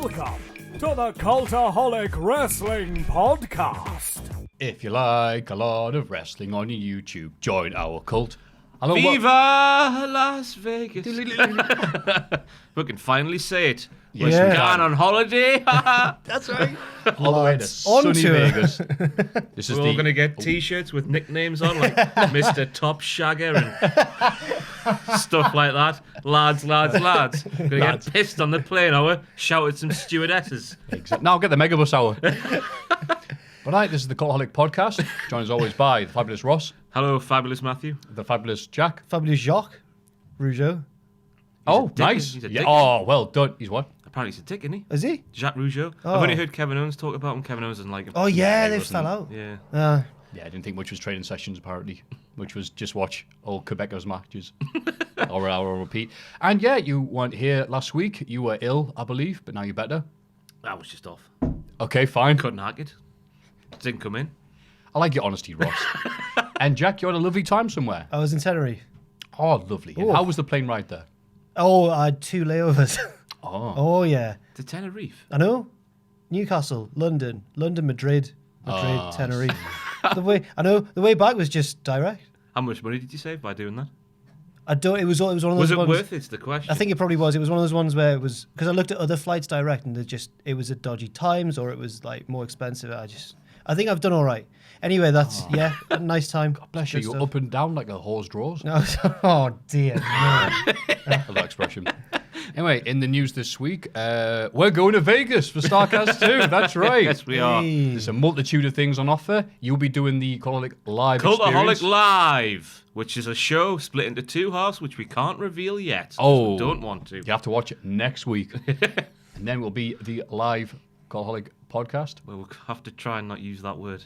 Welcome to the Cultaholic Wrestling Podcast. If you like a lot of wrestling on your YouTube, join our cult. Hello, Viva Las Vegas. We can finally say it. Yes, We're we gone can. on holiday. That's right. All the way to sunny onto it. Vegas. This is We're all going to get T-shirts with nicknames on, like Mr. Top Shagger and stuff like that. Lads. We're going to get pissed on the plane hour, shout at some stewardesses. Exactly. Now get the Megabus hour. But right, this is the Cultaholic Podcast. Joined as always by the fabulous Ross, Hello, fabulous Maffew. the fabulous Jack. Fabulous Jacques Rougeau. Oh, dick, nice. he's a Yeah. dick. Oh, well done. He's what? Apparently he's a dick, isn't he? Is he? Jacques Rougeau. Oh. I've only heard Kevin Owens talk about him. Kevin Owens doesn't like him. Oh, yeah, he they wasn't- fell out. Yeah. Yeah, I didn't think much was training sessions, apparently, which was just watch old Quebecers matches or an hour on repeat. And yeah, you weren't here last week. You were ill, I believe, but now you're better. That was just off. Okay, fine. Couldn't hack it. Didn't come in. I like your honesty, Ross. And Jack, you had a lovely time somewhere. I was in Tenerife. Oh, lovely. And Oh. how was the plane ride there? Oh, I had 2 layovers. Oh. Oh, yeah. To Tenerife. I know. Newcastle, London, Madrid, Tenerife. The way back was just direct. How much money did you save by doing that? It was one of those Was it ones. worth it? It's the question. I think it probably was. It was one of those ones where it was because I looked at other flights direct and it was at dodgy times or it was like more expensive. I think I've done all right. Anyway, that's a nice time. Bless you, Good you're stuff. up and down like a horse draws. No, oh dear. No. I love that expression. Anyway, in the news this week, we're going to Vegas for StarCast 2. That's right. Yes, we are. Hey. There's a multitude of things on offer. You'll be doing the Cultaholic Live Cultaholic experience. Live, which is a show split into 2 halves, which we can't reveal yet. 'cause Oh. we don't want to. You have to watch it next week. And then will be the live Cultaholic podcast. Well, we'll have to try and not use that word.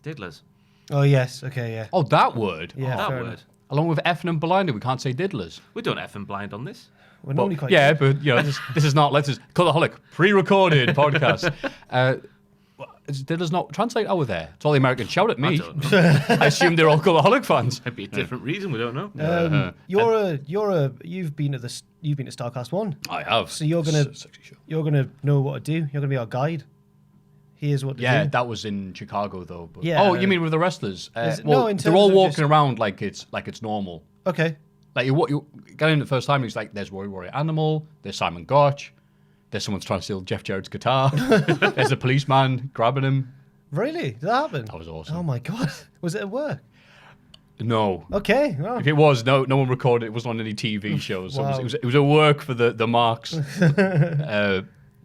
Diddlers. Oh yes. Okay. Yeah. Oh, that word. Yeah. That fair word. enough. Along with effing and blinder, we can't say diddlers. We don't effing blind on this. We're normally quite. Yeah, but you know, this is not. This is Cultaholic pre-recorded podcast. Is diddlers not translate over there? It's all the Americans shout at I me. don't know. I assume they're all Cultaholic fans. Might be a different reason. We don't know. You've been to StarCast 1, I have. so you're gonna Sexy show. know what to do. You're gonna be our guide. Here's what to Yeah, do. that was in Chicago though. But... Yeah. Oh, you mean with the wrestlers? Is it- Well, no, in they're terms all of walking just- around like it's normal. Okay. Like you get in the first time, and it's like there's Roy Warrior Animal, there's Simon Gotch, there's someone's trying to steal Jeff Jarrett's guitar, there's a policeman grabbing him. Really? Did that happen? That was awesome. Oh my god. Was it at work? No. Okay. Well, If it was, no one recorded it. It wasn't on any TV shows. So Wow. it was a work for the marks.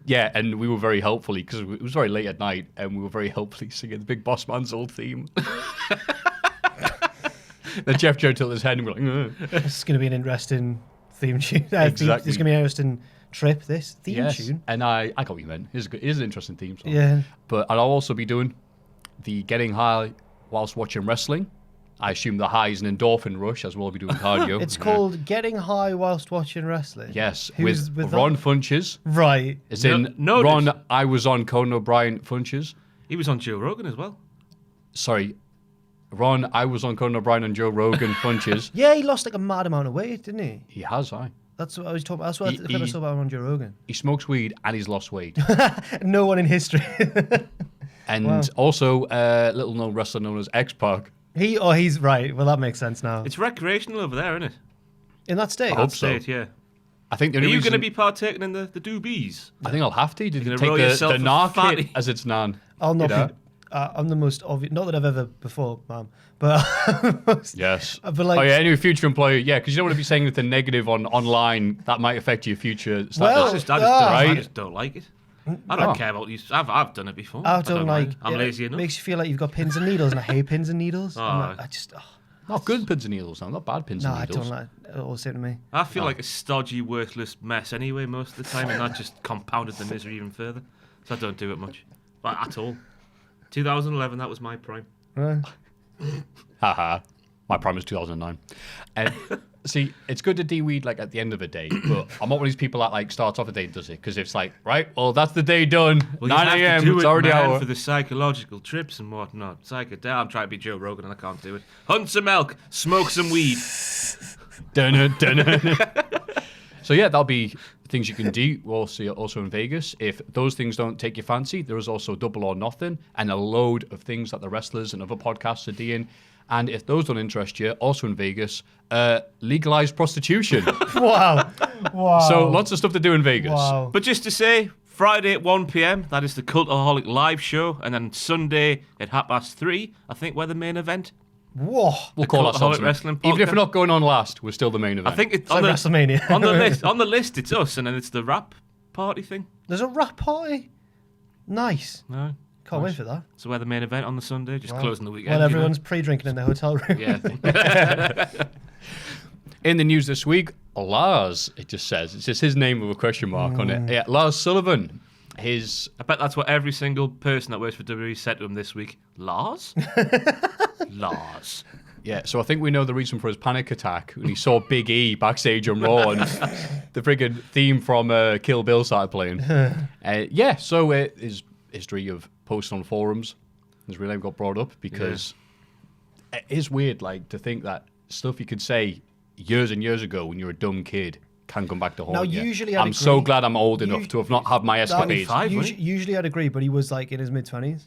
Yeah, and we were very helpfully, because it was very late at night, and we were very helpfully singing the Big Boss Man's old theme. Then Jeff Jarrett tilted his head, and we're like, ugh. this is going to be an interesting theme tune. Exactly. This is going to be an interesting trip. This theme Yes, tune. and I got what you meant. It is an interesting theme song. Yeah. But I'll also be doing the getting high whilst watching wrestling. I assume the high is an endorphin rush, as we'll be doing cardio. It's called Getting High Whilst Watching Wrestling. Yes, Who's with that? Ron Funches. Right. It's No- in noted. Ron, I was on Conan O'Brien Funches. He was on Joe Rogan as well. Sorry, Ron, I was on Conan O'Brien and Joe Rogan Funches. Yeah, he lost like a mad amount of weight, didn't he? He has, aye. That's what I was talking about. That's what I He- saw about him on Joe Rogan. He smokes weed and he's lost weight. No one in history. And Wow. also a little known wrestler known as X-Pac. He's right. Well, that makes sense now. It's recreational over there, isn't it? In that state. I hope That so. state, yeah. I think the Are only you reason... going to be partaking in the doobies? I think I'll have to. Did you gonna take roll the yourself a narc fatty? hit as it's nan? I'll not You know? be. I'm the most obvious. Not that I've ever before, ma'am. But Yes. But like- oh yeah, any future employer, yeah, because you don't want to be saying anything negative online. That might affect your future status. Well, I just right? don't like it. I don't Oh. care about you. I've done it before. I don't like. mind. I'm it lazy enough. Makes you feel like you've got pins and needles, and I hate pins and needles. Oh. I just. Oh, Not good pins and needles, now. Not bad pins no, and I needles. don't like. It all the same to me. I feel like a stodgy, worthless mess anyway most of the time, and that just compounded the misery even further. So I don't do it much, like at all. 2011, that was my prime. Right. Haha. My prime was 2009. And see, it's good to de-weed like at the end of a day, but I'm not one of these people that like starts off a day and does it, because it's like, right, well, that's the day done. Well, 9 you have a.m. to do It's it, already man, hour. for the psychological trips and whatnot. Psychedelic. I'm trying to be Joe Rogan and I can't do it. Hunt some elk, smoke some weed. Dun-dun, dun-dun. So yeah, that'll be things you can do also in Vegas. If those things don't take your fancy, there is also Double or Nothing and a load of things that the wrestlers and other podcasts are doing. And if those don't interest you, also in Vegas, legalized prostitution. Wow. So lots of stuff to do in Vegas. Wow. But just to say, Friday at 1 p.m, that is the Cultaholic live show. And then Sunday at 3:30, I think we're the main event. Whoa. We'll call ourselves Cultaholic Wrestling even if Podcast. we're not going on last, we're still the main event. I think it's Like on, WrestleMania. on the list, it's us, and then it's the rap party thing. There's a rap party. Nice. No. Can't wait for that. So we're the main event on the Sunday, just closing the weekend. While you know. everyone's pre-drinking in their hotel room. Yeah. In the news this week, Lars, it just says, it's just his name with a question mark on it. Yeah, Lars Sullivan. I bet that's what every single person that works for WWE said to him this week. Lars? Lars. Yeah, so I think we know the reason for his panic attack when he saw Big E backstage on Raw and the friggin' theme from Kill Bill started playing. So his history of posting on forums, his real name got brought up because it is weird, like, to think that stuff you could say years and years ago when you're a dumb kid can come back to haunt Now, you. usually I'd I'm so agree. glad I'm old enough to have not had my escapades. 25, wasn't he? Usually I'd agree, but he was like in his mid-20s.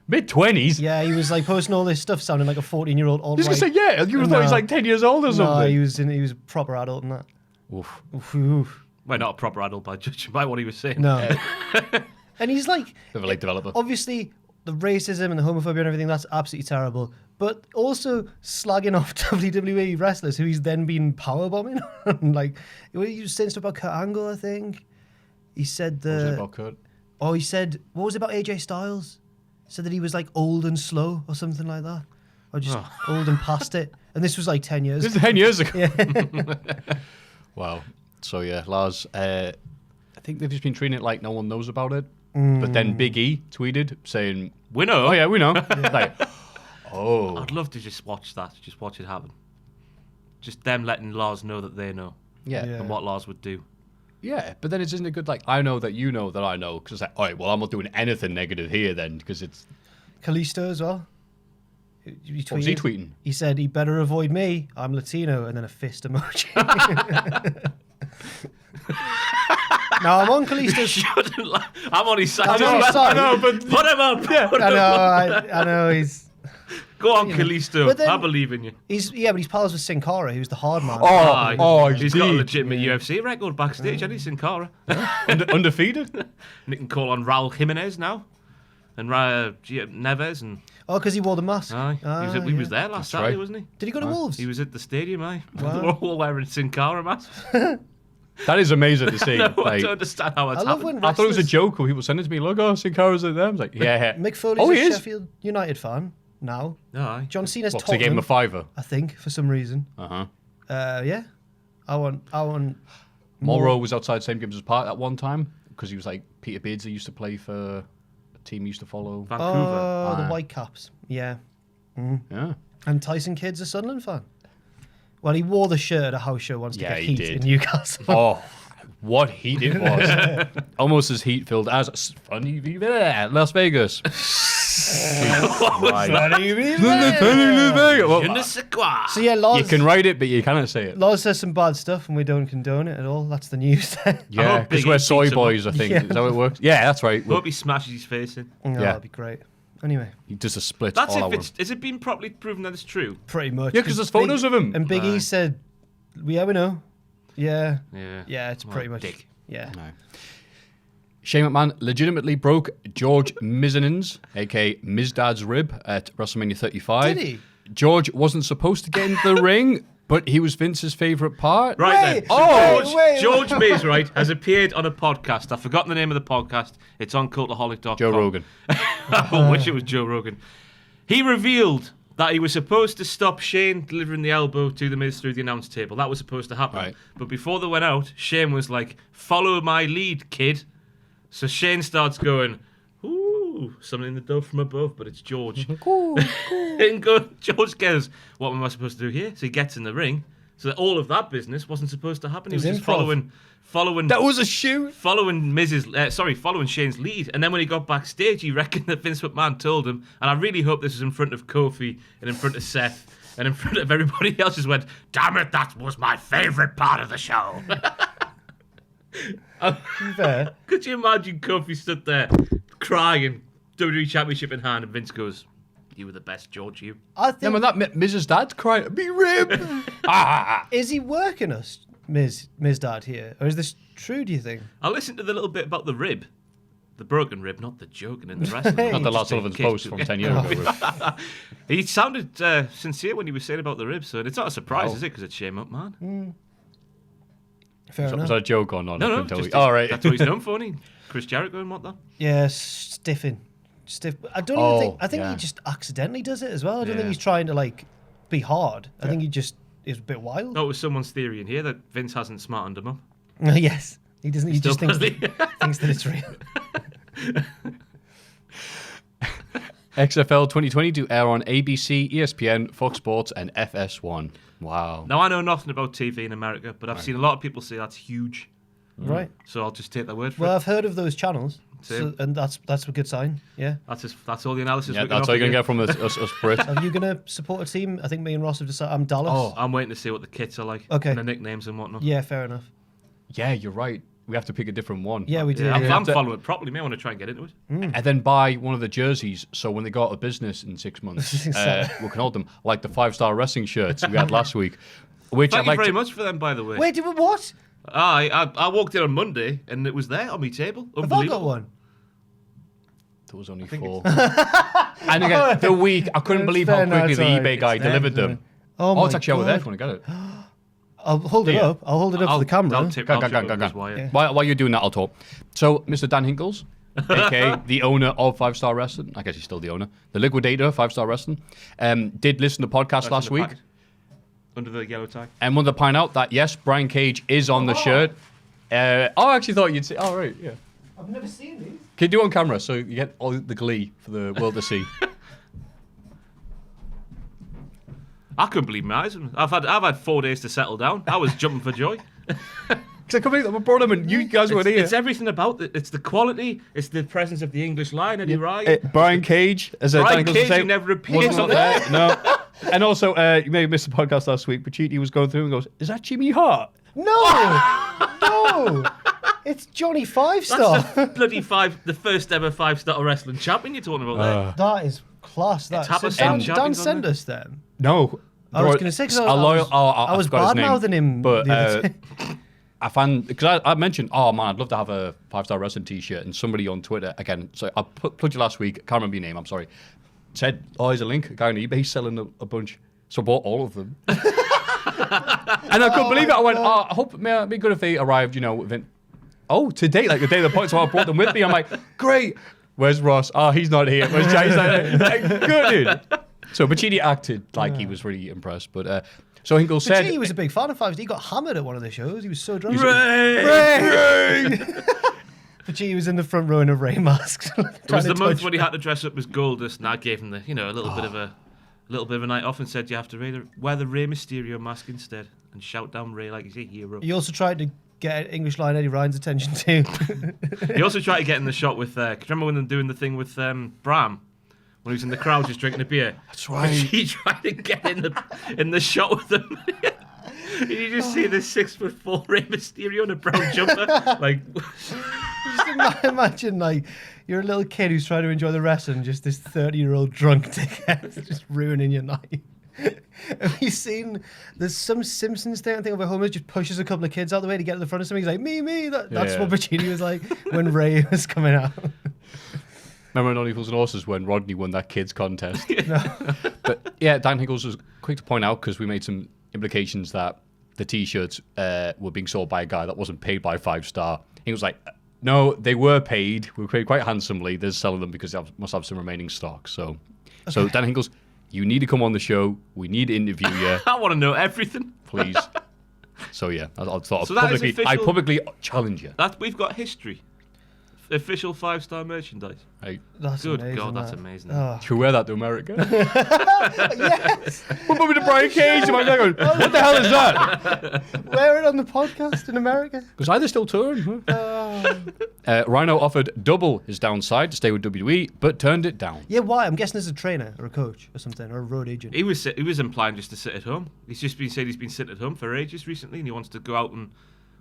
Mid-20s? Yeah, he was like posting all this stuff sounding like a 14-year-old I was going to say, yeah, you thought he was like 10 years old or No, something. he was a proper adult and that. Oof. Oof. Well, not a proper adult by judging by what he was saying. No. And he's like, Bit of a late developer. obviously, the racism and the homophobia and everything, that's absolutely terrible. But also slagging off WWE wrestlers who he's then been powerbombing. Like, he was saying stuff about Kurt Angle, I think. He said What was it about Kurt? Oh, he said, what was it about AJ Styles? Said that he was like old and slow or something like that. Or just old and past it. And this was like 10 years This is 10 years ago. Wow. So yeah, Lars, I think they've just been treating it like no one knows about it. But then Big E tweeted saying, We know. oh yeah, we know. Like, oh. I'd love to just watch that, just watch it happen. Just them letting Lars know that they know Yeah. and what Lars would do. Yeah, but then isn't it good, like, I know that you know that I know, because it's like, all right, well, I'm not doing anything negative here then, because it's... Kalisto as well. What was he tweeting? He said, he better avoid me. I'm Latino. And then a fist emoji. Now, I'm on Kalisto's... Shouldn't lie. I'm on his side. I'm on his side. I know, but put him up. Put him up. I know, he's... Go on, Kalisto. But then- I believe in you. But he's pals with Sin Cara, who's the hard man. He's got a legitimate UFC record backstage, hasn't he, Sin Cara? Undefeated? Nick can call on Raul Jimenez now. And Neves and... Oh, because he wore the mask. Aye. He was there last Saturday, right. wasn't he? Did he go to Wolves? He was at the stadium, aye. Wow. They were all wearing Sin Cara masks. That is amazing to see. No, I Like, don't understand how it's I love happened. when I thought it was a wrestlers- joke when people sent it to me, look, oh, Sin Cara's at them. I was like, yeah. Mick Foley's Oh, he a is? Sheffield United fan now. Aye. John Cena's What, 'cause they gave him Tottenham, a $5? I think, for some reason. Uh-huh. Yeah. I want Morrow was outside St. Gibbs Park at one time, because he was like, Peter Beardsley used to play for a team he used to follow. Vancouver. Oh, the Aye. Whitecaps. Yeah. Yeah. And Tyson Kidd's a Sunderland fan. Well, he wore the shirt at a house show once to Yeah, get he heat did. in Newcastle. Oh, what heat it was. Almost as heat-filled as funny Las Vegas. Je ne sais quoi. So yeah, You Lars, can write it, but you cannot say it. Lars says some bad stuff and we don't condone it at all. That's the news. Yeah, hope because Big we're E soy beats him boys, I think. Yeah. Is that how it works? Yeah, that's right. Hope he smashes his face in. Oh, Yeah. that'd be great. Anyway, He does a split That's all if over it's... Is it been properly proven that it's true? pretty much. Yeah, 'cause there's photos of him. And Big E said, yeah, we know. Yeah. Yeah. Yeah, it's pretty much. dick. Yeah. No. Shane McMahon legitimately broke George Mizanin's, aka Mizdad's rib at WrestleMania 35. Did he? George wasn't supposed to get into the ring, but he was Vince's favourite part. Right Wait, then. wait, wait. George Miz, right, has appeared on a podcast. I've forgotten the name of the podcast. It's on cultaholic.com. Joe Rogan. I wish it was Joe Rogan. He revealed that he was supposed to stop Shane delivering the elbow to the Miz through the announce table. That was supposed to happen. Right. But before they went out, Shane was like, follow my lead, kid. So Shane starts going, ooh, something in the door from above, but it's George. And George goes, what am I supposed to do here? So he gets in the ring. So that all of that business wasn't supposed to happen. He was was just improv. following That was a shoot. following Shane's lead. And then when he got backstage, he reckoned that Vince McMahon told him, and I really hope this was in front of Kofi and in front of Seth and in front of everybody else, just went, damn it, that was my favourite part of the show. To be fair. Could you imagine Kofi stood there crying, WWE Championship in hand, and Vince goes, "You were the best, George. You." I Yeah, think when that Mrs. Dad cried, "Me rib." is he working us, Ms. Dad here, or is this true? Do you think? I listened to the little bit about the rib. The broken rib, not the joking in the wrestling. Not the Lars Sullivan's post from 10 years ago. He sounded sincere when he was saying about the rib, so it's not a surprise, is it? Because it's Shane McMahon. Fair Was enough. that a joke or not? No, All right. That's what he's known for, isn't he? Chris Jericho and whatnot. Yeah, stiff. I don't even think. I think yeah. he just accidentally does it as well. I don't think Yeah. he's trying to like be hard. I think he just is a bit wild. No, it was someone's theory in here that Vince hasn't smartened him up. Yes, he doesn't. He just thinks thinks that it's real. XFL 2020 to air on ABC, ESPN, Fox Sports, and FS1. Wow. Now, I know nothing about TV in America, but I've seen a lot of people say that's huge. Right. So I'll just take their word for Well, it. I've heard of those channels, Same. and that's a good sign. Yeah. That's all the analysis. Yeah, we can that's all you're offer going to get from us Brits. Are you gonna support a team? I think me and Ross have decided. I'm Dallas. Oh. I'm waiting to see what the kits are like. Okay. And the nicknames and whatnot. Yeah, fair enough. Yeah, you're right. We have to pick a different one. Yeah, we do. Yeah, Yeah. I'm following it properly. May I want to try and get into it. And then buy one of the jerseys so when they go out of business in 6 months, we can hold them. Like the 5-star wrestling shirts we had last week. Which Thank I'd you like very to... much for them, by the way. Wait, did we what? I walked in on Monday and it was there on my table. Have I got one? There was only 4. And again, the week, I couldn't believe how fair, no, quickly it's the all right. eBay guy It's there, delivered it's them. Oh, Oh, it's my actually over there God. if you want to get it. I'll hold it Yeah. up. I'll hold it up for the camera. I'll tip Go. as well, yeah. While you're doing that, I'll talk. So, Mr. Dan Hinkles, aka the owner of 5-Star Wrestling, I guess he's still the owner, the liquidator of 5-Star Wrestling, did listen to the podcast That's in last the week packet. Under the yellow tag. and wanted to point out that, yes, Brian Cage is on the shirt. I actually thought you'd say, oh, right, yeah. I've never seen these. Can you do it on camera so you get all the glee for the world to see? I couldn't believe my eyes. I've had 4 days to settle down. I was jumping for joy. Because I can't believe that I brought him and you guys weren't here. It's everything about it. It's the quality. It's the presence of the English line, Eddie Ryan. Brian Cage, as Brian Dan Hinkles would Cage, say, who never appeared. wasn't on there. No. And also, you may have missed the podcast last week, but Cheaty was going through and goes, is that Jimmy Hart? No, no, it's Johnny 5-Star. That's the bloody the first ever 5-star wrestling champion you're talking about there. That is class. That. Top So of Dan, seven Dan champions on sent there. us them. No. I was going to say, because I was forgot his name, bad-mouthing him But the other day. I found, because I mentioned, oh man, I'd love to have a 5-Star Wrestling t-shirt, and somebody on Twitter, again, so I plugged you last week, can't remember your name, I'm sorry, said, oh, here's a link, a guy on eBay selling a bunch. So I bought all of them. And I couldn't believe it. I went, oh, I hope it'd be good if they arrived, within, today, like the day of the point, so I brought them with me. I'm like, great. Where's Ross? Oh, he's not here. Where's Jay? He's like, good, dude. So Pacini acted like he was really impressed. But so Hinkle said... He was a big fan of 5-Star. He got hammered at one of the shows. He was so drunk. Ray! Pacini was in the front row in a Ray mask. It was the month when he had to dress up as Goldust, and I gave him a little bit of a night off and said you have to wear the Rey Mysterio mask instead and shout down Ray like he's a hero. He also tried to get English line Eddie Ryan's attention too. He also tried to get in the shot with. Remember when they were doing the thing with Bram? When he was in the crowd just drinking a beer. That's right. He tried to get in the shot with them. And you just see this 6'4" Rey Mysterio in a brown jumper. Like, Just imagine like you're a little kid who's trying to enjoy the wrestling, just this 30-year-old drunk dickhead just ruining your night. Have you seen? There's some Simpsons thing. I think where Homer just pushes a couple of kids out the way to get to the front of something. He's like, me. That's Yeah. what Pacini was like when Ray was coming out. Remember in Only Fools and Horses when Rodney won that kids contest? But yeah, Dan Hinkles was quick to point out, because we made some implications that the t-shirts were being sold by a guy that wasn't paid by 5-Star. He was like, no, they were paid. We were paid quite handsomely. They're selling them because they must have some remaining stock. So Dan Hinkles, you need to come on the show. We need to interview you. I want to know everything. Please. So yeah, I thought So that is publicly, I official- publicly challenge you. We've got history. Official 5-star merchandise. Hey, That's Good amazing, God, that's that. amazing. Oh. should we wear that to America? Yes, We're moving to Brian Cage. Am I going, what the hell is that? wear it on the podcast in America. Because either still touring. Rhino offered double his downside to stay with WWE, but turned it down. Yeah, why? I'm guessing as a trainer or a coach or something or a road agent. He was implying just to sit at home. He's just been saying he's been sitting at home for ages recently, and he wants to go out and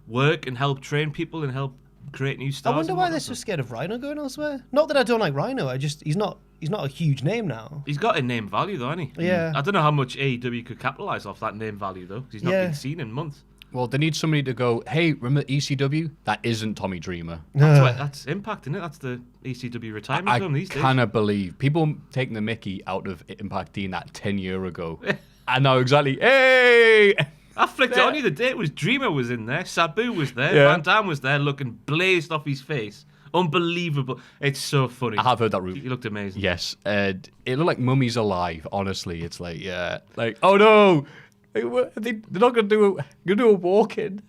work and help train people and help create new stars. I wonder and why whatnot. they're so scared of Rhino going elsewhere. Not that I don't like Rhino. He's not a huge name now. He's got a name value though, hasn't he? Yeah. I don't know how much AEW could capitalise off that name value though, 'cause he's not been seen in months. Well, they need somebody to go, hey, remember ECW? That isn't Tommy Dreamer. That's Impact, isn't it? That's the ECW retirement zone these I days. cannot believe people taking the mickey out of Impact being that 10 years ago. I know exactly. Hey! I flicked it on you the day it was Dreamer was in there, Sabu was there, Yeah. Van Damme was there looking blazed off his face. Unbelievable. It's so funny. I have heard that route. He looked amazing. Yes. It looked like Mummy's alive, honestly. It's like, yeah. Like, oh no! They're not going to do a walk-in.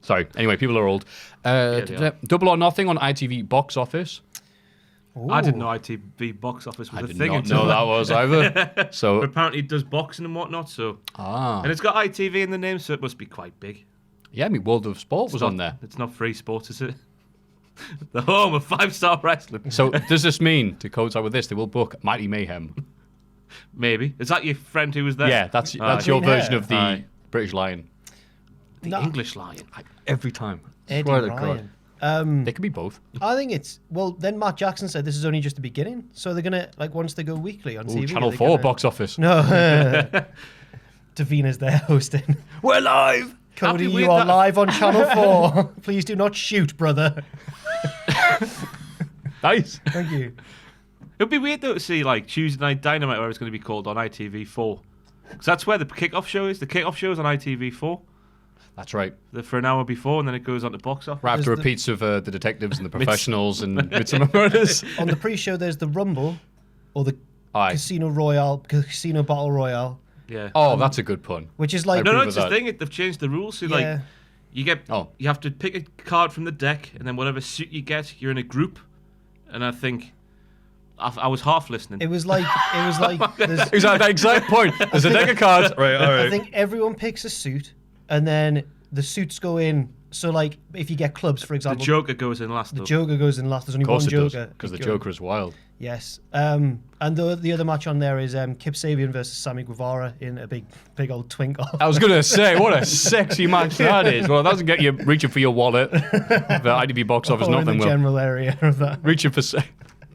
Sorry. Anyway, people are old. they are. Double or Nothing on ITV box office. I didn't know ITV box office was I a did thing not until know that was either. So, But apparently it does boxing and whatnot, so. And it's got ITV in the name, so it must be quite big. yeah, I mean, World of Sport was on there. It's not free sports, is it? The home of 5-star wrestling. So, does this mean, to coincide with this, they will book Mighty Mayhem? Maybe. Is that your friend who was there? Yeah, that's your Green version hair. of the Aye. British Lion. The English Lion. Every time. Eddie Swear to Ryan. God. They could be both. I think it's then Matt Jackson said this is only just the beginning, so they're gonna once they go weekly on Ooh, TV. Channel they're 4 gonna- box office. No, Davina's there hosting. We're live! Cody, Happy you with are that. live on Channel 4. Please do not shoot, brother. Nice. Thank you. It'd be weird though to see like Tuesday Night Dynamite, where it's going to be called on ITV4. Because that's where the kickoff show is. The kickoff show is on ITV4 That's right. for an hour before, and then it goes on to box office. Right after There's repeats of the detectives and the professionals and Midsummer Murders. On the pre-show, there's the Rumble or the Aye. Casino Battle Royale, Yeah. Oh, that's a good pun. which is like no, agree it's with the that. thing. They've changed the rules. So Yeah. like, you have to pick a card from the deck, and then whatever suit you get, you're in a group. And I think I was half listening. it was like there's, Exactly that exact point. There's a deck of cards. Right, all I think everyone picks a suit, and then the suits go in. So like if you get clubs, for the example, Joker goes in last. the though. Joker goes in last. There's only Of course one it does, Joker. because the Joker is wild. Yes. And the other match on there is Kip Sabian versus Sammy Guevara in a big old twink off. I was going to say, what a sexy match that is. Well, that doesn't get you reaching for your wallet. The ITV box office, Or in nothing the will. general area of that. Reaching for...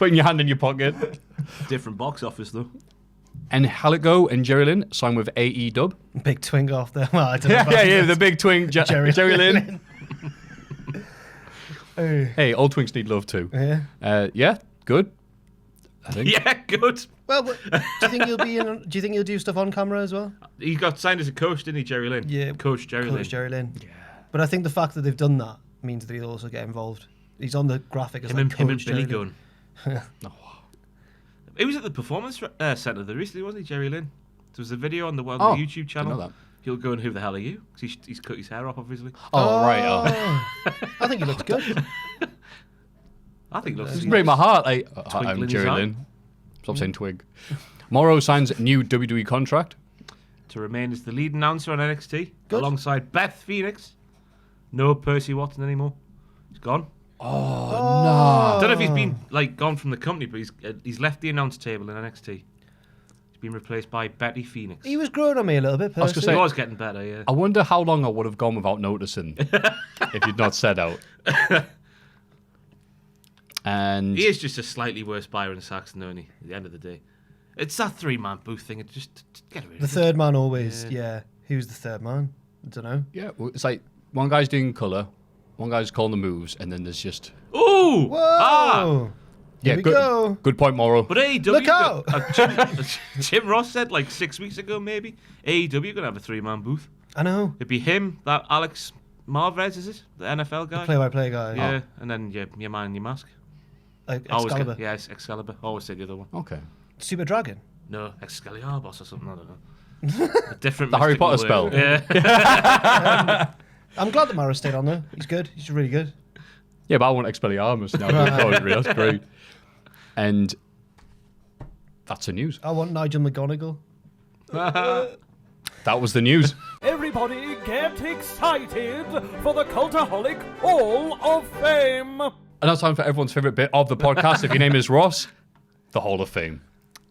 Putting your hand in your pocket. Different box office though. And Haligo and Jerry Lynn signed with AE Big twink off there. Well, I don't know Yeah, about yeah, that. the big twink, Jerry Lynn. Hey. Hey, old twinks need love too. Yeah. Yeah, good. I think. Yeah, good. Well, do you think you'll be in? Do you think you'll do stuff on camera as well? He got signed as a coach, didn't he, Jerry Lynn? Yeah. Coach Jerry Lynn. Coach Jerry Lynn. Yeah. But I think the fact that they've done that means that he'll also get involved. He's on the graphic as Him like and Coach Billy Jerry Lynn. Gunn. He was at the Performance Centre there recently, wasn't he, Jerry Lynn? There was a video on the YouTube channel. know that. He'll go and who the hell are you? 'Cause he's cut his hair off, obviously. Oh, right. Oh. I think he looks good. I think it looks. It's break my heart. I'm Twinkle in Jerry his eye. Lynn. Stop saying twig. Morrow signs new WWE contract. To remain as the lead announcer on NXT Good. alongside Beth Phoenix. No Percy Watson anymore. He's gone. Oh, I don't know if he's been gone from the company, but he's left the announce table in NXT. He's been replaced by Betty Phoenix. He was growing on me a little bit. was gonna Personally. He was getting better, yeah. I wonder how long I would have gone without noticing if you'd not said out. And He is just a slightly worse Byron Saxton, though, isn't he? At the end of the day, it's that 3-man booth thing. It just get rid The of it. third man always. Yeah. Who's the third man? I don't know. yeah, well, it's like one guy's doing colour, one guy's calling the moves, and then there's just Ooh! Whoa! Ah! Here yeah. we good, go. good point, Morrow. But AEW, Look out! Jim Ross said 6 weeks ago, maybe AEW gonna have a 3-man booth. I know. It'd be him, that Alex Marvez, is it? The NFL guy. Play-by-play guy. Yeah, and then your man in your mask. Excalibur. Yes, Excalibur. Always say the other one. Okay. Super Dragon. No, Excalibur or something. I don't know. A different. The Harry mystical Potter word. spell. Yeah. I'm glad that Mara stayed on there. He's good. He's really good. Yeah, but I want Expelliarmus now. That's great. And that's the news. I want Nigel McGonigal. That was the news. Everybody get excited for the Cultaholic Hall of Fame. And now it's time for everyone's favourite bit of the podcast. If your name is Ross, the Hall of Fame.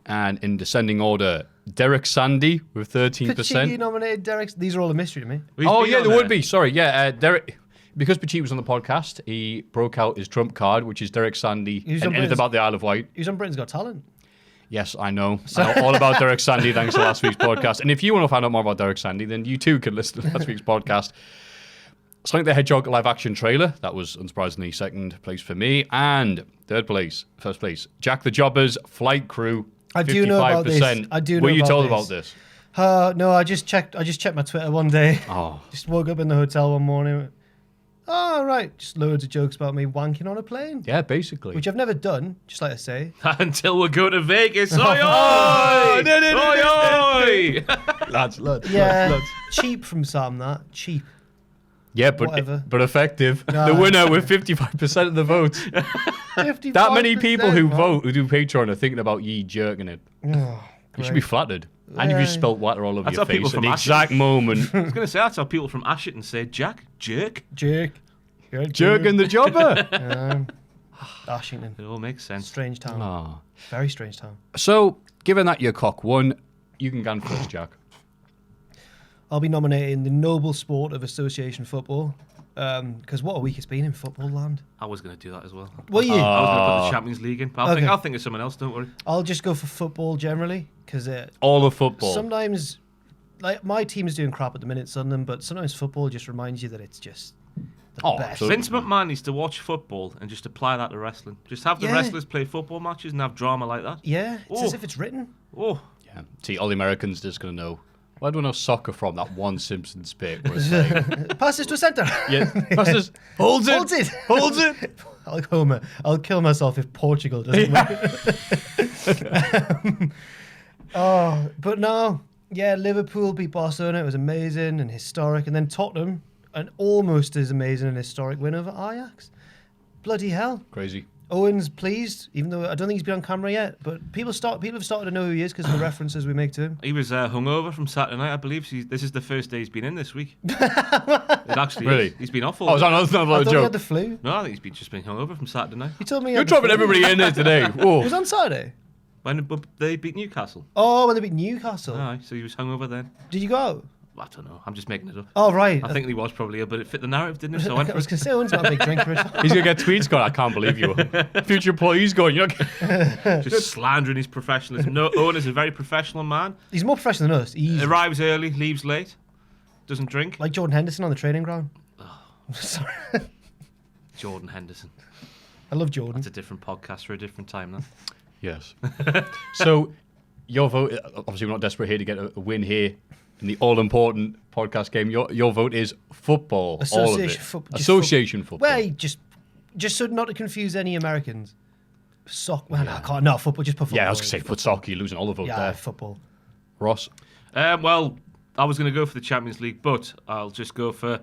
And in descending order, Derek Sandy with 13%. Pacitti nominated Derek. These are all a mystery to me. Oh, yeah, there would be. Sorry, yeah. Derek, because Pacitti was on the podcast, he broke out his trump card, which is Derek Sandy and anything about the Isle of Wight. He was on Britain's Got Talent. Yes, I know. I know all about Derek Sandy thanks to last week's podcast. And if you want to find out more about Derek Sandy, then you too can listen to last week's podcast. Sonic the Hedgehog live action trailer. That was unsurprisingly second place for me. And first place, Jack the Jobber's Flight Crew. 55%. I do know about this. Were you told about this? No, I just checked my Twitter one day. Oh. Just woke up in the hotel one morning. Oh, right. Just loads of jokes about me wanking on a plane. Yeah, basically. Which I've never done, just like I say. Until we go to Vegas. Oi, oi! Oi, oi! Lads. Yeah, cheap from Sam, that. Cheap. Yeah, Whatever. but effective. The winner with 55% of the votes. 55%. That many people who vote, who do Patreon, are thinking about ye jerking it. Oh, You should be flattered. And if you spelt water all over That's your how people face at from the exact moment. I was going to say, that's how people from Asherton say, Jack, jerk. Jerk. Jerking the jobber. Ashington. It all makes sense. Strange town. Oh. Very strange town. So, given that your cock won, you can go first, Jack. I'll be nominating the noble sport of association football. Because what a week it's been in football land. I was going to do that as well. Were you? I was going to put the Champions League in, but Okay. I'll think of someone else, don't worry. I'll just go for football generally. Because All of football. sometimes, like, my team is doing crap at the minute, Sunderland, but sometimes football just reminds you that it's just the best. absolutely. Vince McMahon needs to watch football and just apply that to wrestling. Just have the Yeah. wrestlers play football matches and have drama like that. Yeah, it's as Oh. if it's written. Oh, Yeah. See, all the Americans just going to know. Why do we know soccer from that one Simpsons bit? Where it's like, Passes to a centre. yeah, just holds it. Holds it. Holds it. I'll kill myself if Portugal doesn't win. But no. Yeah, Liverpool beat Barcelona. It was amazing and historic. And then Tottenham, an almost as amazing and historic win over Ajax. Bloody hell. Crazy. Owen's pleased, even though I don't think he's been on camera yet. But people have started to know who he is because of the references we make to him. he was hungover from Saturday night, I believe. This is the first day he's been in this week. It actually Really? is. He's been off all Oh, is day. that not I a thought he had joke? the flu. No, I think he's just been hungover from Saturday night. He told me he You're had the dropping flu. everybody in there today. It Whoa. was on Saturday. When they beat Newcastle. Oh, when they beat Newcastle. Aye, so he was hungover then. Did you go out? I don't know. I'm just making it up. Oh, right. I think he was probably, but it fit the narrative, didn't it? So I I went for was it. going to say Owen's not a big drinker at all. He's going to get tweets going, I can't believe you. Future employees going, you're not... Just slandering his professionalism. No, Owen is a very professional man. He's more professional than us. He's Arrives early, leaves late, doesn't drink. like Jordan Henderson on the training ground. Sorry. Jordan Henderson. I love Jordan. That's a different podcast for a different time, then. Yes. So, your vote, obviously we're not desperate here to get a win here in the all-important podcast game. Your vote is football. All of it. Association football. Well, just so not to confuse any Americans. Soccer. Well, no, I can't. No, football. Just put football. Yeah, I was going to say foot soccer, you're losing all the vote Yeah, there. football. Ross? Well, I was going to go for the Champions League, but I'll just go for...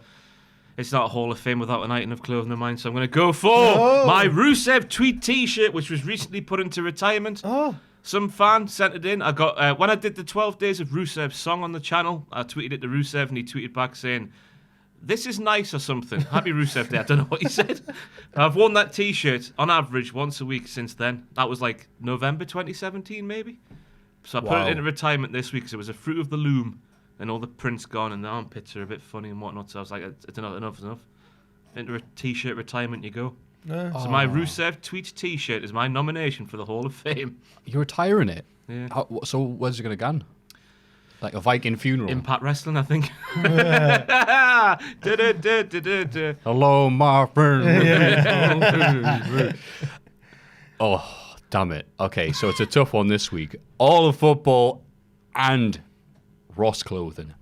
It's not a Hall of Fame without an item of clothing of mine, so I'm going to go for my Rusev tweet T-shirt, which was recently put into retirement. Oh. Some fan sent it in. I got when I did the 12 Days of Rusev song on the channel, I tweeted it to Rusev, and he tweeted back saying, "This is nice" or something. Happy Rusev Day. I don't know what he said. I've worn that T-shirt on average once a week since then. That was like November 2017, maybe. So I put it into retirement this week because it was a fruit of the loom, and all the prints gone, and the armpits are a bit funny and whatnot. So I was like, enough. Into a T-shirt retirement you go. So my Rusev tweet T-shirt is my nomination for the Hall of Fame. You're retiring it? Yeah. So where's it going to go? Like a Viking funeral? Impact Wrestling, I think. Hello, my friend. Oh, damn it. Okay, so it's a tough one this week. All of football and Ross clothing.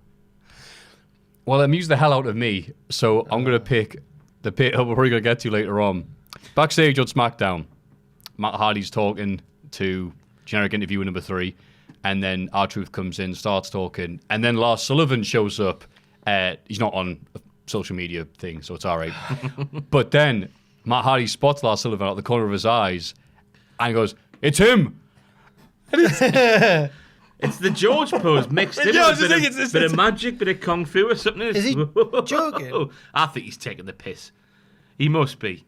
Well, it amused the hell out of me, so I'm going to pick the pit we're probably going to get to later on. Backstage on SmackDown, Matt Hardy's talking to generic interviewer number 3, and then R-Truth comes in, starts talking, and then Lars Sullivan shows up. He's not on a social media thing, so it's all right. But then Matt Hardy spots Lars Sullivan out the corner of his eyes and goes, "It's him!" It's the George pose mixed in Yeah, with a bit of magic, bit of kung fu or something. Is he joking? I think he's taking the piss. He must be.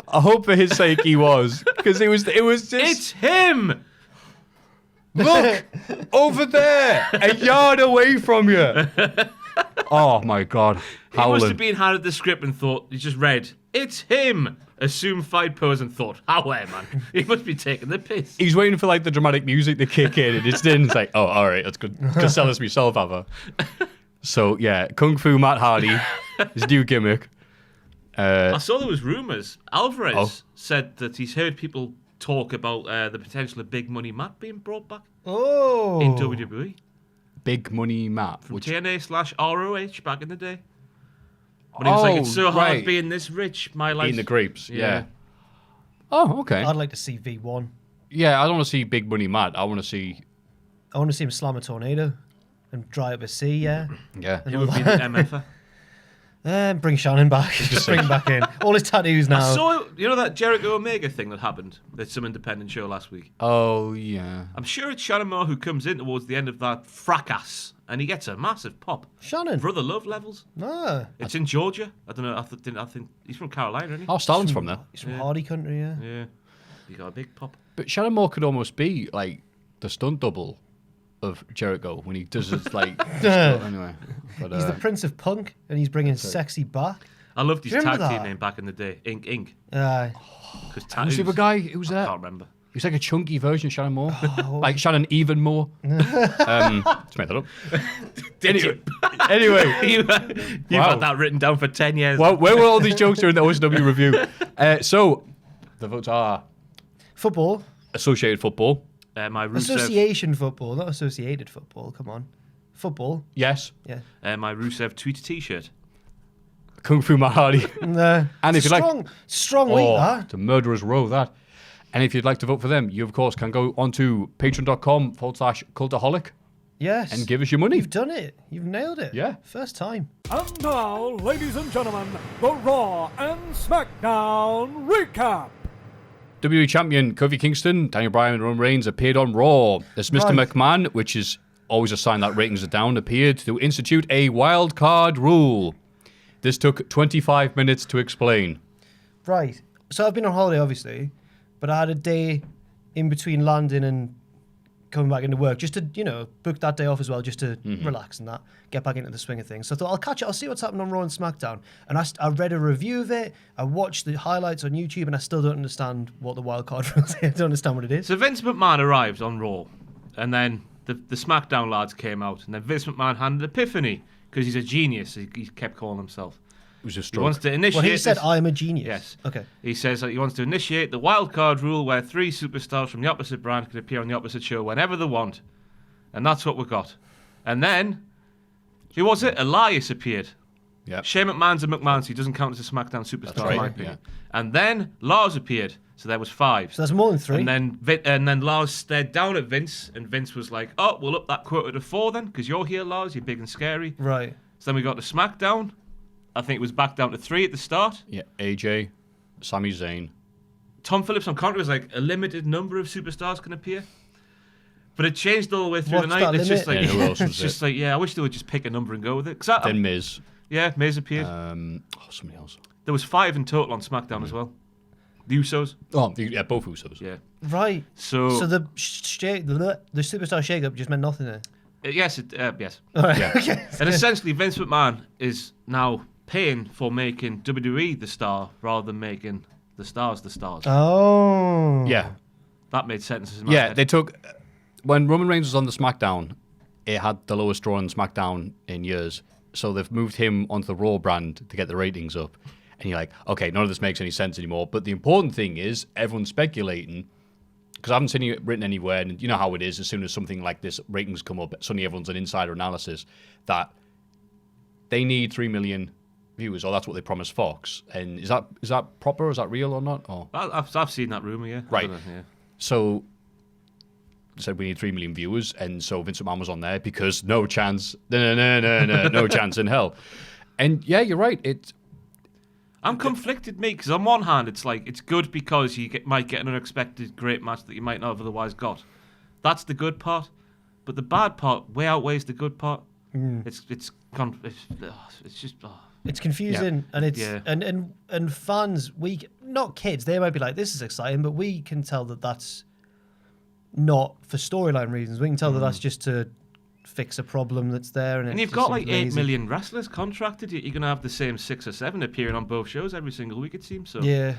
I hope for his sake he was, because it was just... It's him! Look! Over there! A yard away from you! Oh, my God. He must Howling. have been handed the script and thought, he just read, it's him! Assumed fight pose and thought, how man? He must be taking the piss. He's waiting for, like, the dramatic music to kick in, and it's like, oh, all right, that's good. Could sell this myself, have I? So, yeah, Kung Fu Matt Hardy, his new gimmick. I saw there was rumours. Alvarez said that he's heard people talk about the potential of Big Money Matt being brought back in WWE. Big Money Matt. From TNA/ROH back in the day. But he was like, it's so hard being this rich, my life. Eating the grapes, yeah. Oh, okay. I'd like to see V1. Yeah, I don't want to see Big Money Matt. I want to see him slam a tornado and dry up a sea, yeah. Yeah. He would be the MFer. Bring Shannon back. Just bring him back in. All his tattoos now. I saw, you know that Jericho Omega thing that happened at some independent show last week? Oh, yeah. I'm sure it's Shannon Moore who comes in towards the end of that fracas and he gets a massive pop. Shannon? Brother Love levels. Ah. It's in Georgia. I don't know. I think he's from Carolina, isn't he? Oh, Stalin's from there. He's from Hardy country, yeah. Yeah. He got a big pop. But Shannon Moore could almost be, like, the stunt double of Jericho when he does his, like, stuff. Anyway. But, He's the Prince of Punk, and he's bringing sexy back. I loved his Do you tag remember team that? name back in the day. Ink. Aye. Because who's the other guy who was I there? can't remember. He was like a chunky version of Shannon Moore. Like Shannon Even More. Let's make that up. Anyway. You've had that written down for 10 years. Well, where were all these jokes during the OSW review? So, the votes are Football. Associated Football. My Rusev, Association football, not associated football. Come on. Football. Yes. Yeah. my Rusev tweet t-shirt. Kung Fu Matt Hardy. And if you'd like... Strong week, that. It's a murderer's row, that. And if you'd like to vote for them, you, of course, can go onto patreon.com/Cultaholic Yes. and give us your money. You've done it. You've nailed it. Yeah. First time. And now, ladies and gentlemen, the Raw and SmackDown recap. WWE Champion Kofi Kingston, Daniel Bryan, and Roman Reigns appeared on Raw. As Mr. Right. McMahon, which is always a sign that ratings are down, appeared to institute a wild card rule. This took 25 minutes to explain. Right. So I've been on holiday, obviously, but I had a day in between landing and coming back into work just to, book that day off as well, just to relax and that, get back into the swing of things. So I thought, I'll catch it. I'll see what's happening on Raw and SmackDown. And I read a review of it. I watched the highlights on YouTube, and I still don't understand what the wild card rules are. I don't understand what it is. So Vince McMahon arrived on Raw, and then the SmackDown lads came out, and then Vince McMahon had an epiphany because he's a genius. He kept calling himself. It was just He wants to initiate. Well, he said, this- I'm a genius. Yes. Okay. He says that he wants to initiate the wild card rule where 3 superstars from the opposite brand can appear on the opposite show whenever they want. And that's what we got. And then, who was it? Elias appeared. Yeah. Shane McMahon's a McMahon, so he doesn't count as a SmackDown superstar, right, in my yeah. opinion. And then Lars appeared, so there was 5. So that's more than 3. And then Lars stared down at Vince, and Vince was like, "Oh, we'll up that quota to 4 then, because you're here, Lars. You're big and scary." Right. So then we got to SmackDown. I think it was back down to 3 at the start. Yeah, AJ, Sami Zayn. Tom Phillips on commentary was like, a limited number of superstars can appear. But it changed all the way through the What's night. that It's just like, limit? Yeah, who else was it's just it? like, I wish they would just pick a number and go with it. Then Miz. Yeah, Miz appeared. Somebody else. There was 5 in total on SmackDown as well. The Usos. Oh, yeah, both Usos. Yeah. Right. So the superstar shake-up just meant nothing there. yes. All right. Yeah. Okay. And essentially, Vince McMahon is now paying for making WWE the star rather than making the stars the stars. Oh. Yeah. That made sense. In my Yeah, head. they took... When Roman Reigns was on the SmackDown, it had the lowest draw on SmackDown in years. So they've moved him onto the Raw brand to get the ratings up. And you're like, okay, none of this makes any sense anymore. But the important thing is, everyone's speculating, because I haven't seen it written anywhere, and you know how it is, as soon as something like this, ratings come up, suddenly everyone's an insider analysis, that they need 3 million viewers, or that's what they promised Fox. And is that proper? Is that real or not? Or I've seen that rumor, yeah. Right. I don't know, yeah. So they said we need 3 million viewers, and so Vince McMahon was on there because no chance, no chance in hell. And yeah, you're right. I'm conflicted, mate, because on one hand, it's like, it's good because you might get an unexpected great match that you might not have otherwise got. That's the good part. But the bad part way outweighs the good part. It's just... It's confusing, and it's and fans, not kids, they might be like, this is exciting, but we can tell that that's not for storyline reasons. We can tell that that's just to fix a problem that's there. And you've got like 8 million wrestlers contracted. You're going to have the same 6 or 7 appearing on both shows every single week, it seems. So Yeah.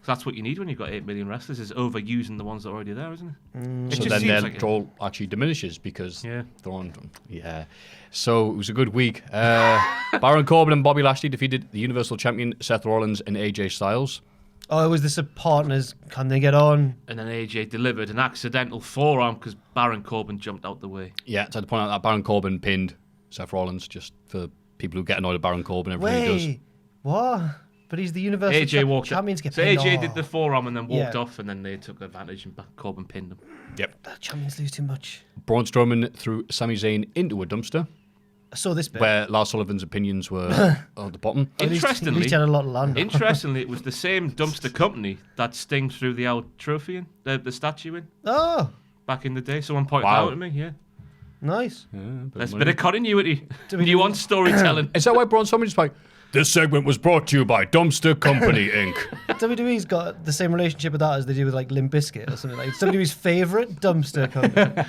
That's what you need when you've got 8 million wrestlers, is overusing the ones that are already there, isn't it? So then their draw actually diminishes because they're on. Yeah. So it was a good week. Baron Corbin and Bobby Lashley defeated the Universal Champion Seth Rollins and AJ Styles. Oh, it was this partners. Can they get on? And then AJ delivered an accidental forearm because Baron Corbin jumped out the way. Yeah, so to point out that Baron Corbin pinned Seth Rollins, just for people who get annoyed at Baron Corbin. Everybody does. What? But he's the Universal Champions. So AJ did the forearm and then walked off, and then they took advantage and Corbin pinned him. Yep. The champions lose too much. Braun Strowman threw Sami Zayn into a dumpster. I saw this bit. Where Lars Sullivan's opinions were at the bottom. Interestingly, he had a lot of land. Interestingly, it was the same dumpster company that Sting threw the old trophy in, the statue in. Oh. Back in the day. Someone pointed out to me, yeah. Nice. Yeah, there's a bit of continuity. You want storytelling. Is that why Braun Strowman just like, this segment was brought to you by Dumpster Company, Inc. WWE's got the same relationship with that as they do with like Limp Bizkit or something like. It's WWE's favourite dumpster company.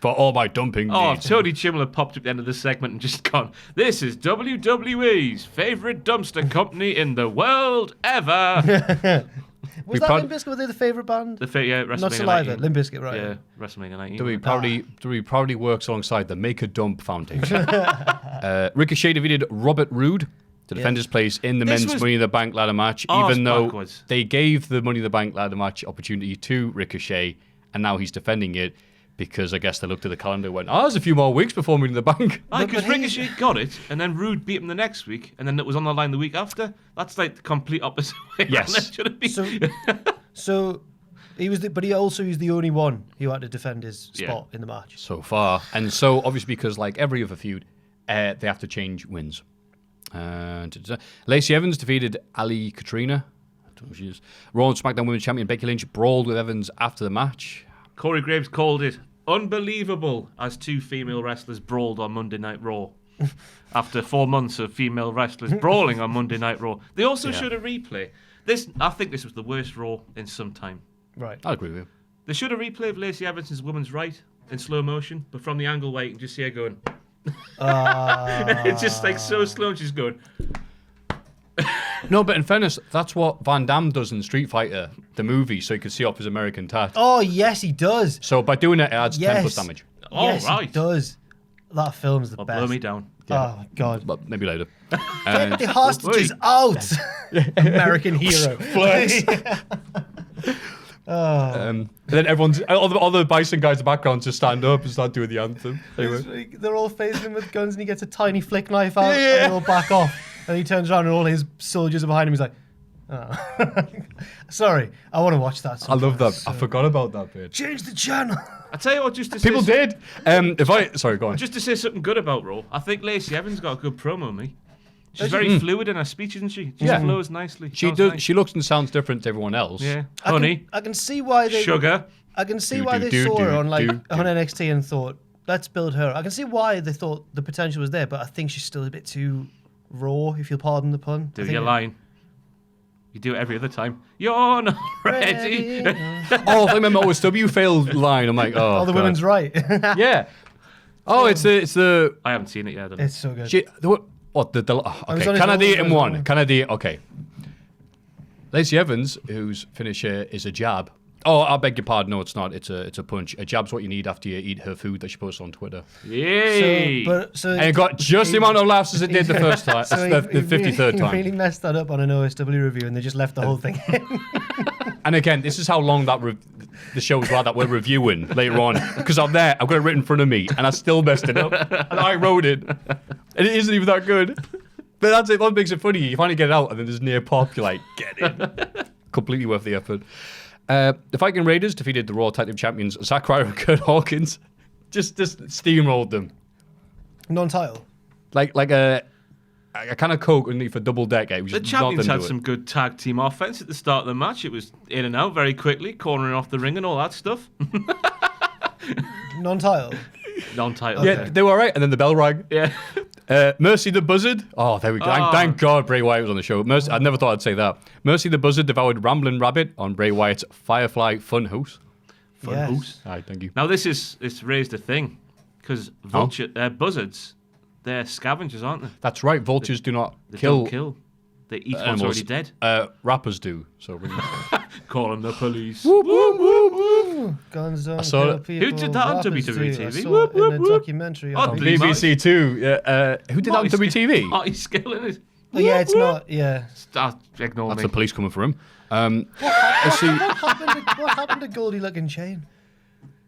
For all my dumping needs. Tony Chimler popped up at the end of the segment and just gone, this is WWE's favourite dumpster company in the world ever. Was that Limp Bizkit? Were they the favourite band? WrestleMania Not Saliva, 19. Limp Bizkit, right? Yeah, WrestleMania 19. WWE proudly works alongside the Make a Dump Foundation. Ricochet defeated Robert Roode to defend his place in the men's Money in the Bank ladder match, even though they gave the Money in the Bank ladder match opportunity to Ricochet, and now he's defending it because I guess they looked at the calendar and went, there's a few more weeks before Money in the Bank. Because Ricochet got it, and then Roode beat him the next week, and then it was on the line the week after. That's like the complete opposite way. Yes. So he was, but he also is the only one who had to defend his spot in the match so far, and so obviously because like every other feud, they have to change wins. Lacey Evans defeated Ali Katrina. I don't know who she is. Raw and SmackDown Women's Champion Becky Lynch brawled with Evans after the match. Corey Graves called it unbelievable as 2 female wrestlers brawled on Monday Night Raw. After 4 months of female wrestlers brawling on Monday Night Raw. They also showed a replay. I think this was the worst Raw in some time. Right. I agree with you. They showed a replay of Lacey Evans' woman's right in slow motion, but from the angle where you can just see her going... it's just like so slow, and she's going... No, but in fairness, that's what Van Damme does in Street Fighter, the movie, so you can see off his American tat. Oh, yes, he does. So by doing it adds 10 plus damage. Yes, he does. That film's the best. Blow me down. Yeah. Oh, God. But maybe later. Get the hostages out! American hero. And then everyone's... All the Bison guys in the background just stand up and start doing the anthem. Anyway. They're all facing him with guns and he gets a tiny flick knife out and they all back off. And he turns around and all his soldiers are behind him. He's like, sorry, I want to watch that. I love that. I forgot about that bit. Change the channel. I tell you what, just to People did. Sorry, go on. Just to say something good about Raw, I think Lacey Evans got a good promo, me. She's very fluid in her speech, isn't she? She flows nicely. She does. Nice. She looks and sounds different to everyone else. Yeah. Honey. I can see why they... Sugar. I can see why they saw her on NXT and thought, let's build her. I can see why they thought the potential was there, but I think she's still a bit too raw, if you'll pardon the pun. Do your line. You do it every other time. You're not ready. I remember OSW failed line. I'm like, oh, the women's right. Yeah. Oh, it's the. I haven't seen it yet. It's so good. Okay, can I do it in one? Can I do it? Okay. Lacey Evans, whose finisher is a jab. Oh, I beg your pardon. No, it's not. It's a punch. A jab's what you need after you eat her food that she posts on Twitter. Yay! And it got just the amount of laughs as it did the first time. The 53rd time. He really messed that up on an OSW review, and they just left the whole thing in. And again, this is how long the shows were that we're reviewing later on. Because I'm there, I've got it written in front of me, and I still messed it up. And I wrote it. And it isn't even that good. But that's it. That makes it funny. You finally get it out, and then there's near pop. You're like, get it. Completely worth the effort. The Viking Raiders defeated the Raw Tag Team Champions Zack Ryder and Kurt Hawkins. Just steamrolled them. Non-title. Like a kind of Coke underneath a double decker. The champions had some good tag team offense at the start of the match. It was in and out very quickly, cornering off the ring and all that stuff. Non-title. Non-title. Yeah, they were all right. And then the bell rang. Yeah. Mercy the Buzzard. Oh, there we go. Thank God Bray Wyatt was on the show. I never thought I'd say that. Mercy the Buzzard devoured Ramblin' Rabbit on Bray Wyatt's Firefly Funhouse. Fun Yes. house. All right, thank you. Now it's raised a thing because buzzards, they're scavengers, aren't they? That's right. Vultures do not They kill. don't kill. They eat what's animals. already dead. Rappers do. So Calling the police. Guns on saw it. people, Who did that on rappers WWE do. I TV? saw it in a documentary. Oh, on Bleep. BBC Two. Who did that on WTV? Marty Skill in it. Oh, yeah, it's not. Yeah. Ignore That's me. the police coming for him. Let's see. What happened to Goldie Looking Chain?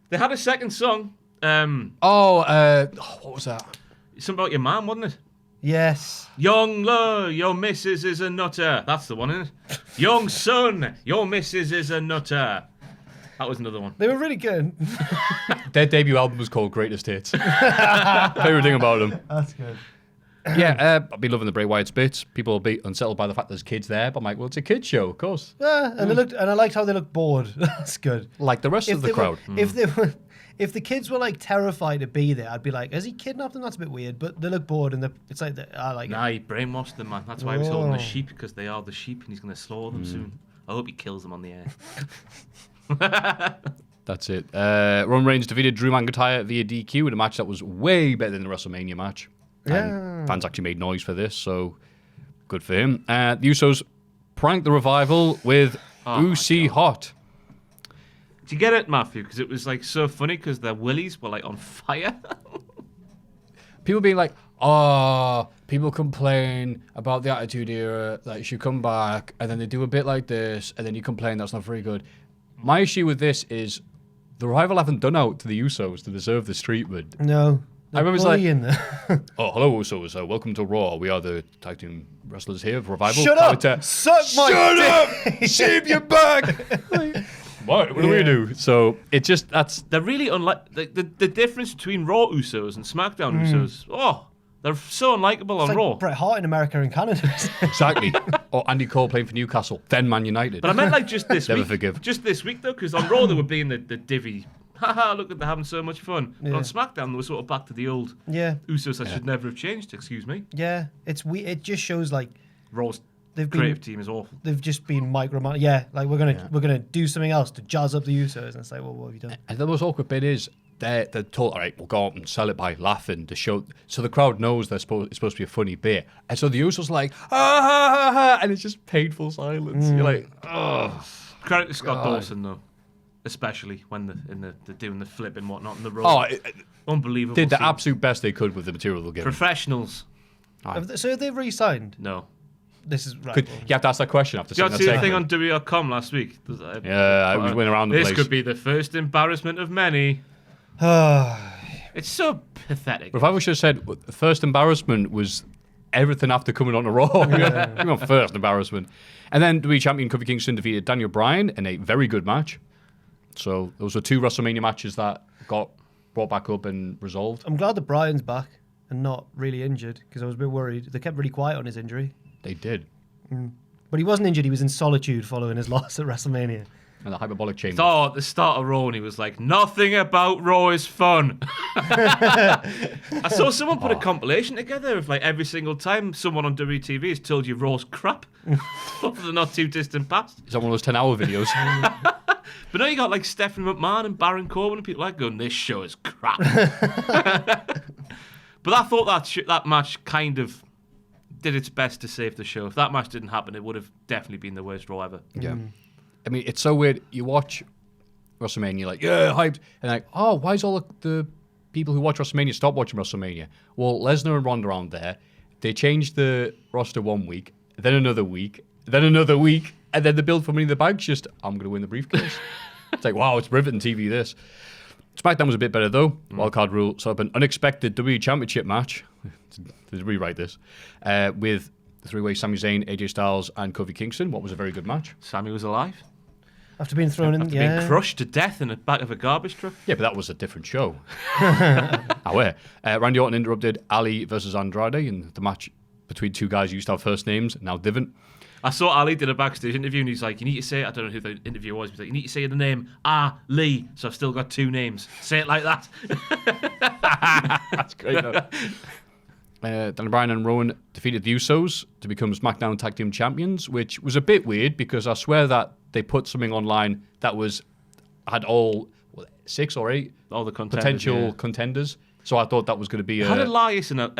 They had a second song. What was that? Something about your mum, wasn't it? Yes. Young love, your missus is a nutter. That's the one, isn't it? Young son, your missus is a nutter. That was another one. They were really good. Their debut album was called Greatest Hits. Favorite thing about them. That's good. Yeah, I've been loving the Bray Wyatt bits. People will be unsettled by the fact there's kids there, but I'm like, well, it's a kids show, of course. Yeah, and I liked how they looked bored. That's good. Like the rest of the crowd. If the kids were like terrified to be there, I'd be like, has he kidnapped them? That's a bit weird. But they look bored, and it's like I like Nah, it. he brainwashed them, man. That's why he was holding the Oh. sheep, because they are the sheep, and he's going to slaughter them soon. I hope he kills them on the air. That's it. Roman Reigns defeated Drew McIntyre via DQ in a match that was way better than the WrestleMania match. Yeah. And fans actually made noise for this, so good for him. The Usos pranked the Revival with Usi Hot. Do you get it, Maffew? Because it was like so funny because their willies were like on fire. People being like, oh, people complain about the Attitude Era, that you should come back, and then they do a bit like this, and then you complain that's not very good. My issue with this is the Revival haven't done out to the Usos to deserve this treatment. No. I remember it's like, in there. oh, hello Usos, welcome to Raw. We are the tag team wrestlers here for Revival. Shut up! Suck my Shut up! Shave your back! What do we do? So it just, They're really unlike the difference between Raw Usos and SmackDown Usos. Oh, they're so unlikable on It's like Raw. Bret Hart in America and Canada. exactly. Or Andy Cole playing for Newcastle, then Man United. But I meant like just this Never week. forgive. Just this week though, because on Raw they were being the divvy. Haha, look at they're having so much fun. But Yeah. on SmackDown they were sort of back to the old Yeah. Usos that should never have changed. Excuse me. Yeah. It just shows like Raw's they've creative been team is awful. they've just been micromanaged. Yeah, like we're gonna do something else to jazz up the Usos, and it's like, well, what have you done? And the most awkward bit is they're told, all right, we'll go out and sell it by laughing to show, so the crowd knows it's supposed to be a funny bit, and so the Usos are like, and it's just painful silence. You're like, oh, Credit to Scott God. Dawson though, especially when they're doing the flip and whatnot in the Raw. Unbelievable. did the scene. absolute best they could with the material they're given. Professionals. So they've re-signed. No. This is right. You have to ask that question after Did you seeing that see the thing on segment. WWE.com last week? Yeah, I was went around the This place. could be the first embarrassment of many. well. It's so pathetic. Revival should have said the first embarrassment was everything after coming on a Raw. We went first embarrassment. And then WWE champion Kofi Kingston defeated Daniel Bryan in a very good match. So those were two WrestleMania matches that got brought back up and resolved. I'm glad that Brian's back and not really injured, because I was a bit worried. They kept really quiet on his injury, They did. but he wasn't injured. He was in solitude following his loss at WrestleMania. And the hyperbolic chamber. So at the start of Raw, and he was like, "Nothing about Raw is fun." I saw someone put a compilation together of like every single time someone on WTV has told you Raw's crap over the not too distant past. Is that one of those 10-hour videos? But now you got like Stephanie McMahon and Baron Corbin and people like going, "This show is crap." But I thought that match kind of did its best to save the show. If that match didn't happen, it would have definitely been the worst Raw ever. Yeah. I mean, it's so weird. You watch WrestleMania, like, yeah, hyped. And like, oh, why is all the people who watch WrestleMania stop watching WrestleMania? Well, Lesnar and Ronda aren't there. They changed the roster 1 week, then another week, then another week, and then the build for Money in the Bank's just, I'm going to win the briefcase. It's like, wow, it's riveting TV, this. SmackDown was a bit better, though. Wildcard rule set up an unexpected WWE Championship match. To rewrite this. With the three-way Sami Zayn, AJ Styles, and Kofi Kingston. What was a very good match. Sammy was alive. After being thrown in, After being crushed to death in the back of a garbage truck. Yeah, but that was a different show. Randy Orton interrupted Ali versus Andrade in the match between two guys who used to have first names, now didn't. I saw Ali did a backstage interview and he's like, you need to say, I don't know who the interviewer was, but he's like, you need to say the name Ali, so I've still got two names. Say it like that. That's great. Daniel Bryan and Rowan defeated the Usos to become SmackDown Tag Team Champions, which was a bit weird because I swear that they put something online that had all 6 or 8 All the contenders, potential contenders. So I thought that was going to be How did Elias and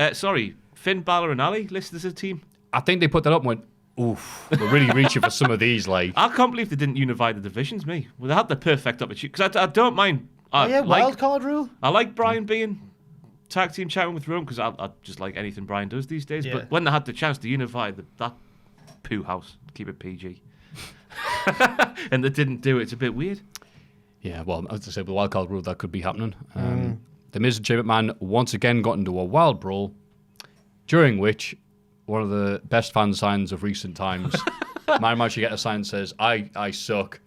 Finn Balor and Ali listed as a team? I think they put that up and went, oof, we're really reaching for some of these. Like, I can't believe they didn't unify the divisions, me. Well, they had the perfect opportunity. Because I don't mind. Wild card rule. I like Brian being tag team champion with Rome because I just like anything Brian does these days. Yeah. But when they had the chance to unify that poo house, keep it PG, and they didn't do it, it's a bit weird. yeah, well, as I said, with the wildcard rule, that could be happening. The Miz and Shane McMahon once again got into a wild brawl, during which one of the best fan signs of recent times, man actually get a sign that says, I suck,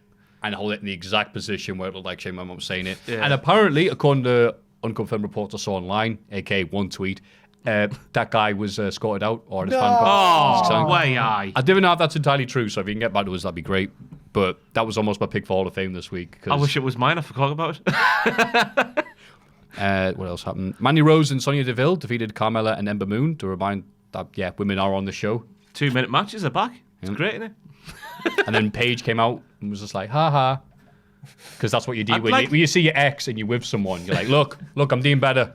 and hold it in the exact position where it looked like Shane McMahon was saying it. Yeah. And apparently, according to unconfirmed reports I saw online, aka one tweet, that guy was escorted out or his fan Oh, club. way aye. I don't know if that's entirely true, so if you can get back to us, that'd be great. But that was almost my pick for Hall of Fame this week. I wish it was mine. I forgot about it. What else happened? Mandy Rose and Sonya Deville defeated Carmella and Ember Moon to remind that, yeah, women are on the show. 2-minute matches are back. It's great, isn't it? And then Paige came out and was just like, ha ha. Because that's what you do I'd when, like- when you see your ex and you're with someone. You're like, look, I'm doing better.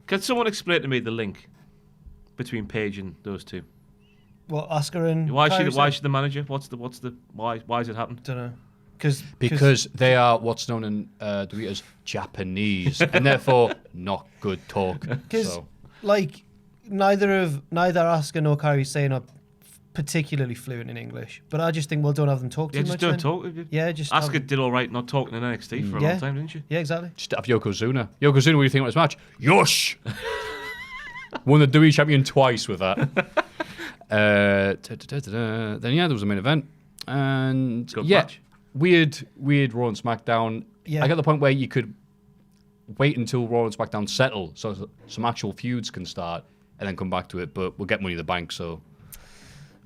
Can someone explain to me the link between Paige and those two? What, Asuka and Why Kairi is she the manager? What's the why has it happened? Don't know. Because they are what's known in WWE as Japanese, and therefore not good talk. Because So, like neither Asuka nor Kairi Sane are particularly fluent in English, but I just think don't have them talk too Yeah, much. just don't then. talk. Yeah, just Asuka did all right not talking in NXT for a long time, didn't she? Yeah, exactly. just have Yokozuna. Yokozuna, what do you think about this match? Yosh! Won the WWE champion twice with that. Then, yeah, there was a main event. And, Good yeah, match. weird Raw and SmackDown. Yeah. I got the point where you could wait until Raw and SmackDown settle so some actual feuds can start and then come back to it. But we'll get Money in the Bank, so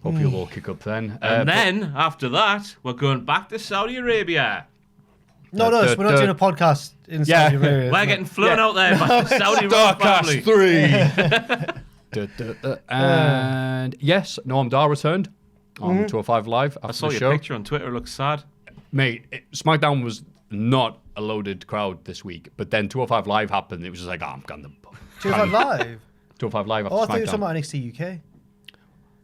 hopefully we'll all kick up then. And then, after that, we're going back to Saudi Arabia. No, we're not doing a podcast in Saudi Arabia. We're getting flown out there by the Saudi royal family. 3. And yes, Noam Dar returned on 205 Live after I saw the your show. picture on Twitter. It looks sad. Mate, SmackDown was not a loaded crowd this week, but then 205 Live happened. It was just like, I'm going to 205 Live. 205 Live after Oh, I thought you were talking SmackDown. about NXT UK.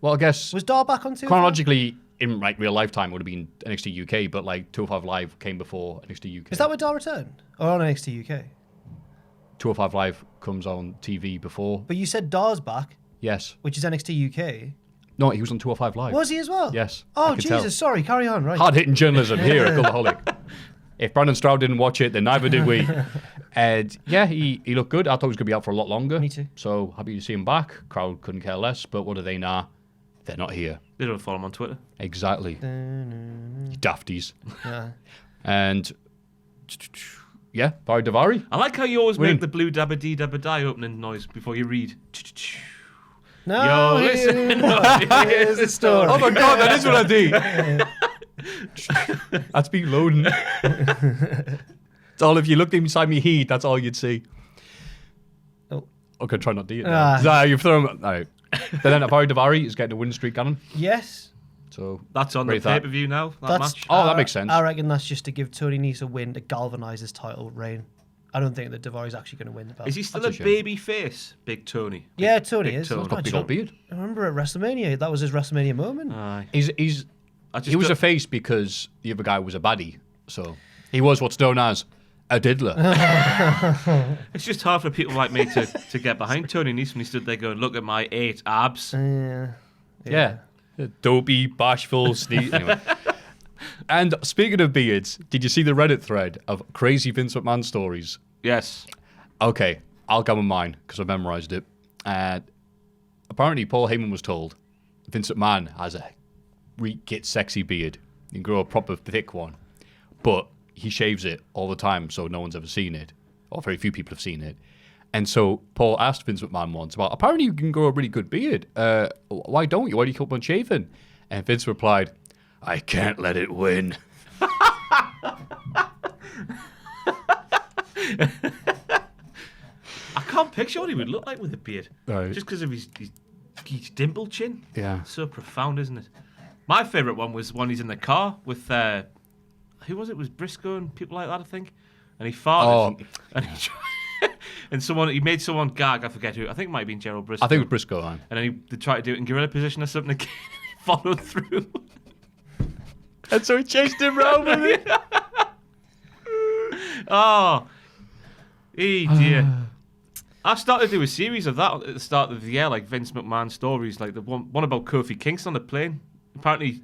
Well, I guess Was Dar back on 205? chronologically, in like real lifetime, would have been NXT UK, but like 205 Live came before NXT UK. Is that where Dar returned? Or on NXT UK? 205 Live comes on TV before? But you said Dar's back, Yes. which is NXT UK. No, he was on 205 Live. Was he as well? Yes, I Oh, could Jesus, tell. sorry, carry on, right. Hard-hitting journalism here at Cultaholic. If Brandon Stroud didn't watch it, then neither did we. And yeah, he looked good. I thought he was going to be out for a lot longer. Me too. So happy to see him back. Crowd couldn't care less. But what are they now? They're not here. They don't follow him on Twitter. Exactly. You dafties. Yeah. And yeah, Barry Daivari. I like how you always Win. make the blue dabba dee dabba die opening noise before you read. No, Yo, listen. Here's the story. Oh my God, that is what I do. That's been loading. It's all if you looked inside me heat, that's all you'd see. Oh. Okay, try not to do it. Ah. Nah, you've thrown. All right. Then Barry Daivari is getting a win streak on him. Yes. So That's on the rate that. pay-per-view now, that That's, match. Oh, that makes sense. I reckon that's just to give Tony Nese a win to galvanise his title reign. I don't think that Daivari's actually going to win the belt. Is he still That's a a shame. baby face? Big Tony. Yeah, Tony Big is. Tony. That's my Big job. old beard. I remember at WrestleMania, that was his WrestleMania moment. Aye. He was a don't- face because the other guy was a baddie. So he was what's known as a diddler. It's just hard for people like me to get behind Tony Nese when he stood there going, look at my 8 abs. Yeah. Dopey, bashful, sneak. Anyway. And speaking of beards, did you see the Reddit thread of crazy Vince McMahon stories? Yes. Okay, I'll go with mine because I memorized it. Apparently, Paul Heyman was told Vince McMahon has a get sexy beard. You can grow a proper thick one, but he shaves it all the time, so no one's ever seen it, or very few people have seen it. And so Paul asked Vince McMahon once about, apparently you can grow a really good beard. Why don't you? Why do you keep on shaving? And Vince replied, I can't let it win. I can't picture what he would look like with a beard. Right. Just because of his dimple chin. Yeah. So profound, isn't it? My favourite one was when he's in the car with, who was it? It was Briscoe and people like that, I think. and he farted. Oh. And he made someone gag. I forget who. I think it might have been Gerald Briscoe. I think it was Briscoe, man. And then they tried to do it in gorilla position or something. Again. He followed through. And so he chased him round with it. Oh, dear. I started to do a series of that at the start of the year, like Vince McMahon stories, like the one about Kofi Kingston on the plane. Apparently,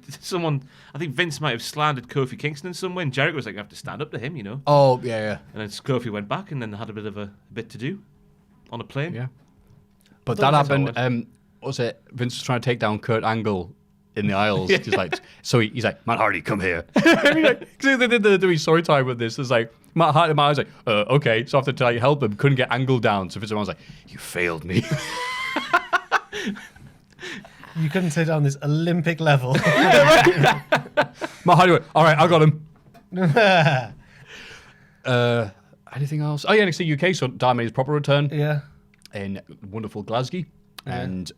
I think Vince might have slandered Kofi Kingston in some way, and Jericho was like, I have to stand up to him, you know. Oh, yeah. And then Kofi went back, and then they had a bit to do on a plane. Yeah. But that happened, was it, Vince was trying to take down Kurt Angle in the aisles. Just like, so he's like, Matt Hardy, come here. Because they did the story time with this. It's like, Matt Hardy was like, okay. So after to help him, couldn't get Angle down. So Vince was like, you failed me. You couldn't take down this Olympic level. Matt Hardy went, all right, I got him. Anything else? Oh, yeah, NXT UK, so Dan made his proper return. Yeah. In wonderful Glasgow. And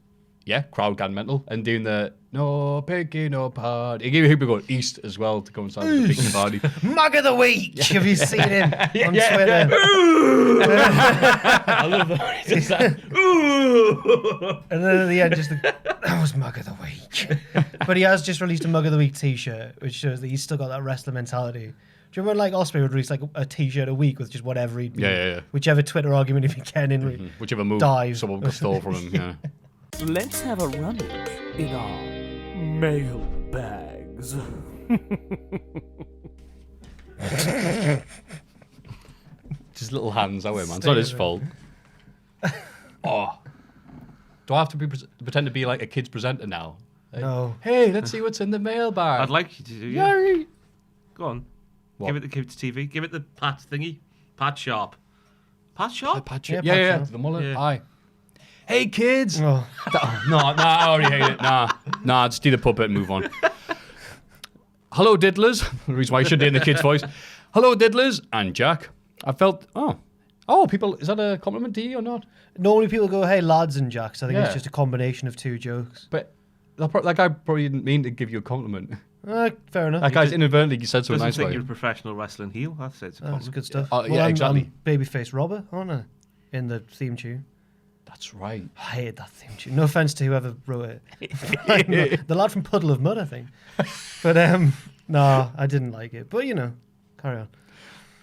yeah, crowd gone mental. And doing the no picking no party. He gave people going east as well to coincide with the picking party. Mug of the week. Have you seen him on Twitter? I love that. He does that. And then at the end, that was Mug of the Week. But he has just released a Mug of the Week t-shirt, which shows that he's still got that wrestler mentality. Do you remember when, like, Osprey would release like a t-shirt a week with just whatever he'd do? Yeah. Whichever Twitter argument if he can in with. Whichever move someone could stole from him, yeah. Let's have a rummage in our mail bags. Just little hands that way, man. It's not his fault. Oh. Do I have to pretend to be like a kid's presenter now? Like, No. hey, let's see what's in the mailbag. I'd like you to do. Yay. Go on. What? Give it to TV. Give it the Pat thingy. Pat Sharp. Pat Sharp? Yeah, Pat Sharp. the mullet. Yeah. Aye. Hey, kids. Oh. No, I already hate it. Nah, just do the puppet and move on. Hello, diddlers. The reason why you should do it in the kid's voice. Hello, diddlers and Jack. I felt, people, is that a compliment to you or not? Normally people go, hey, lads and jacks. I think Yeah. it's just a combination of two jokes. But that guy probably didn't mean to give you a compliment. Fair enough. That guy's inadvertently said something Doesn't nice think about you're you. a professional wrestling heel. That's it. It's a That's compliment. good stuff. Yeah, exactly. I'm Babyface Robber, aren't I? In the theme tune. That's right. I hated that theme tune. No offense to whoever wrote it. The lad from Puddle of Mud, I think. But no, I didn't like it. But carry on.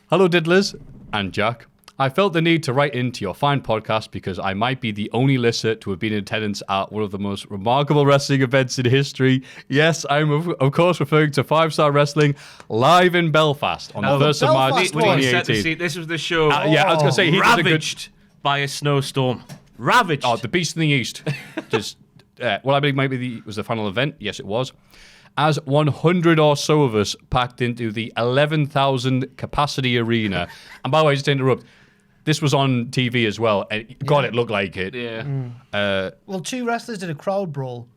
Hello, diddlers and Jack. I felt the need to write into your fine podcast because I might be the only listener to have been in attendance at one of the most remarkable wrestling events in history. Yes, I'm of course referring to 5-Star Wrestling live in Belfast on the 1st of March Belfast, We need to set the 2018. scene. This was the show. Yeah, I was going to say he did a good... Ravaged by a snowstorm. Ravaged. Oh, the Beast in the East. Just, I believe maybe was the final event. Yes, it was. As 100 or so of us packed into the 11,000 capacity arena. And by the way, just to interrupt, this was on TV as well. And God, it looked like it. Yeah. Well, two wrestlers did a crowd brawl.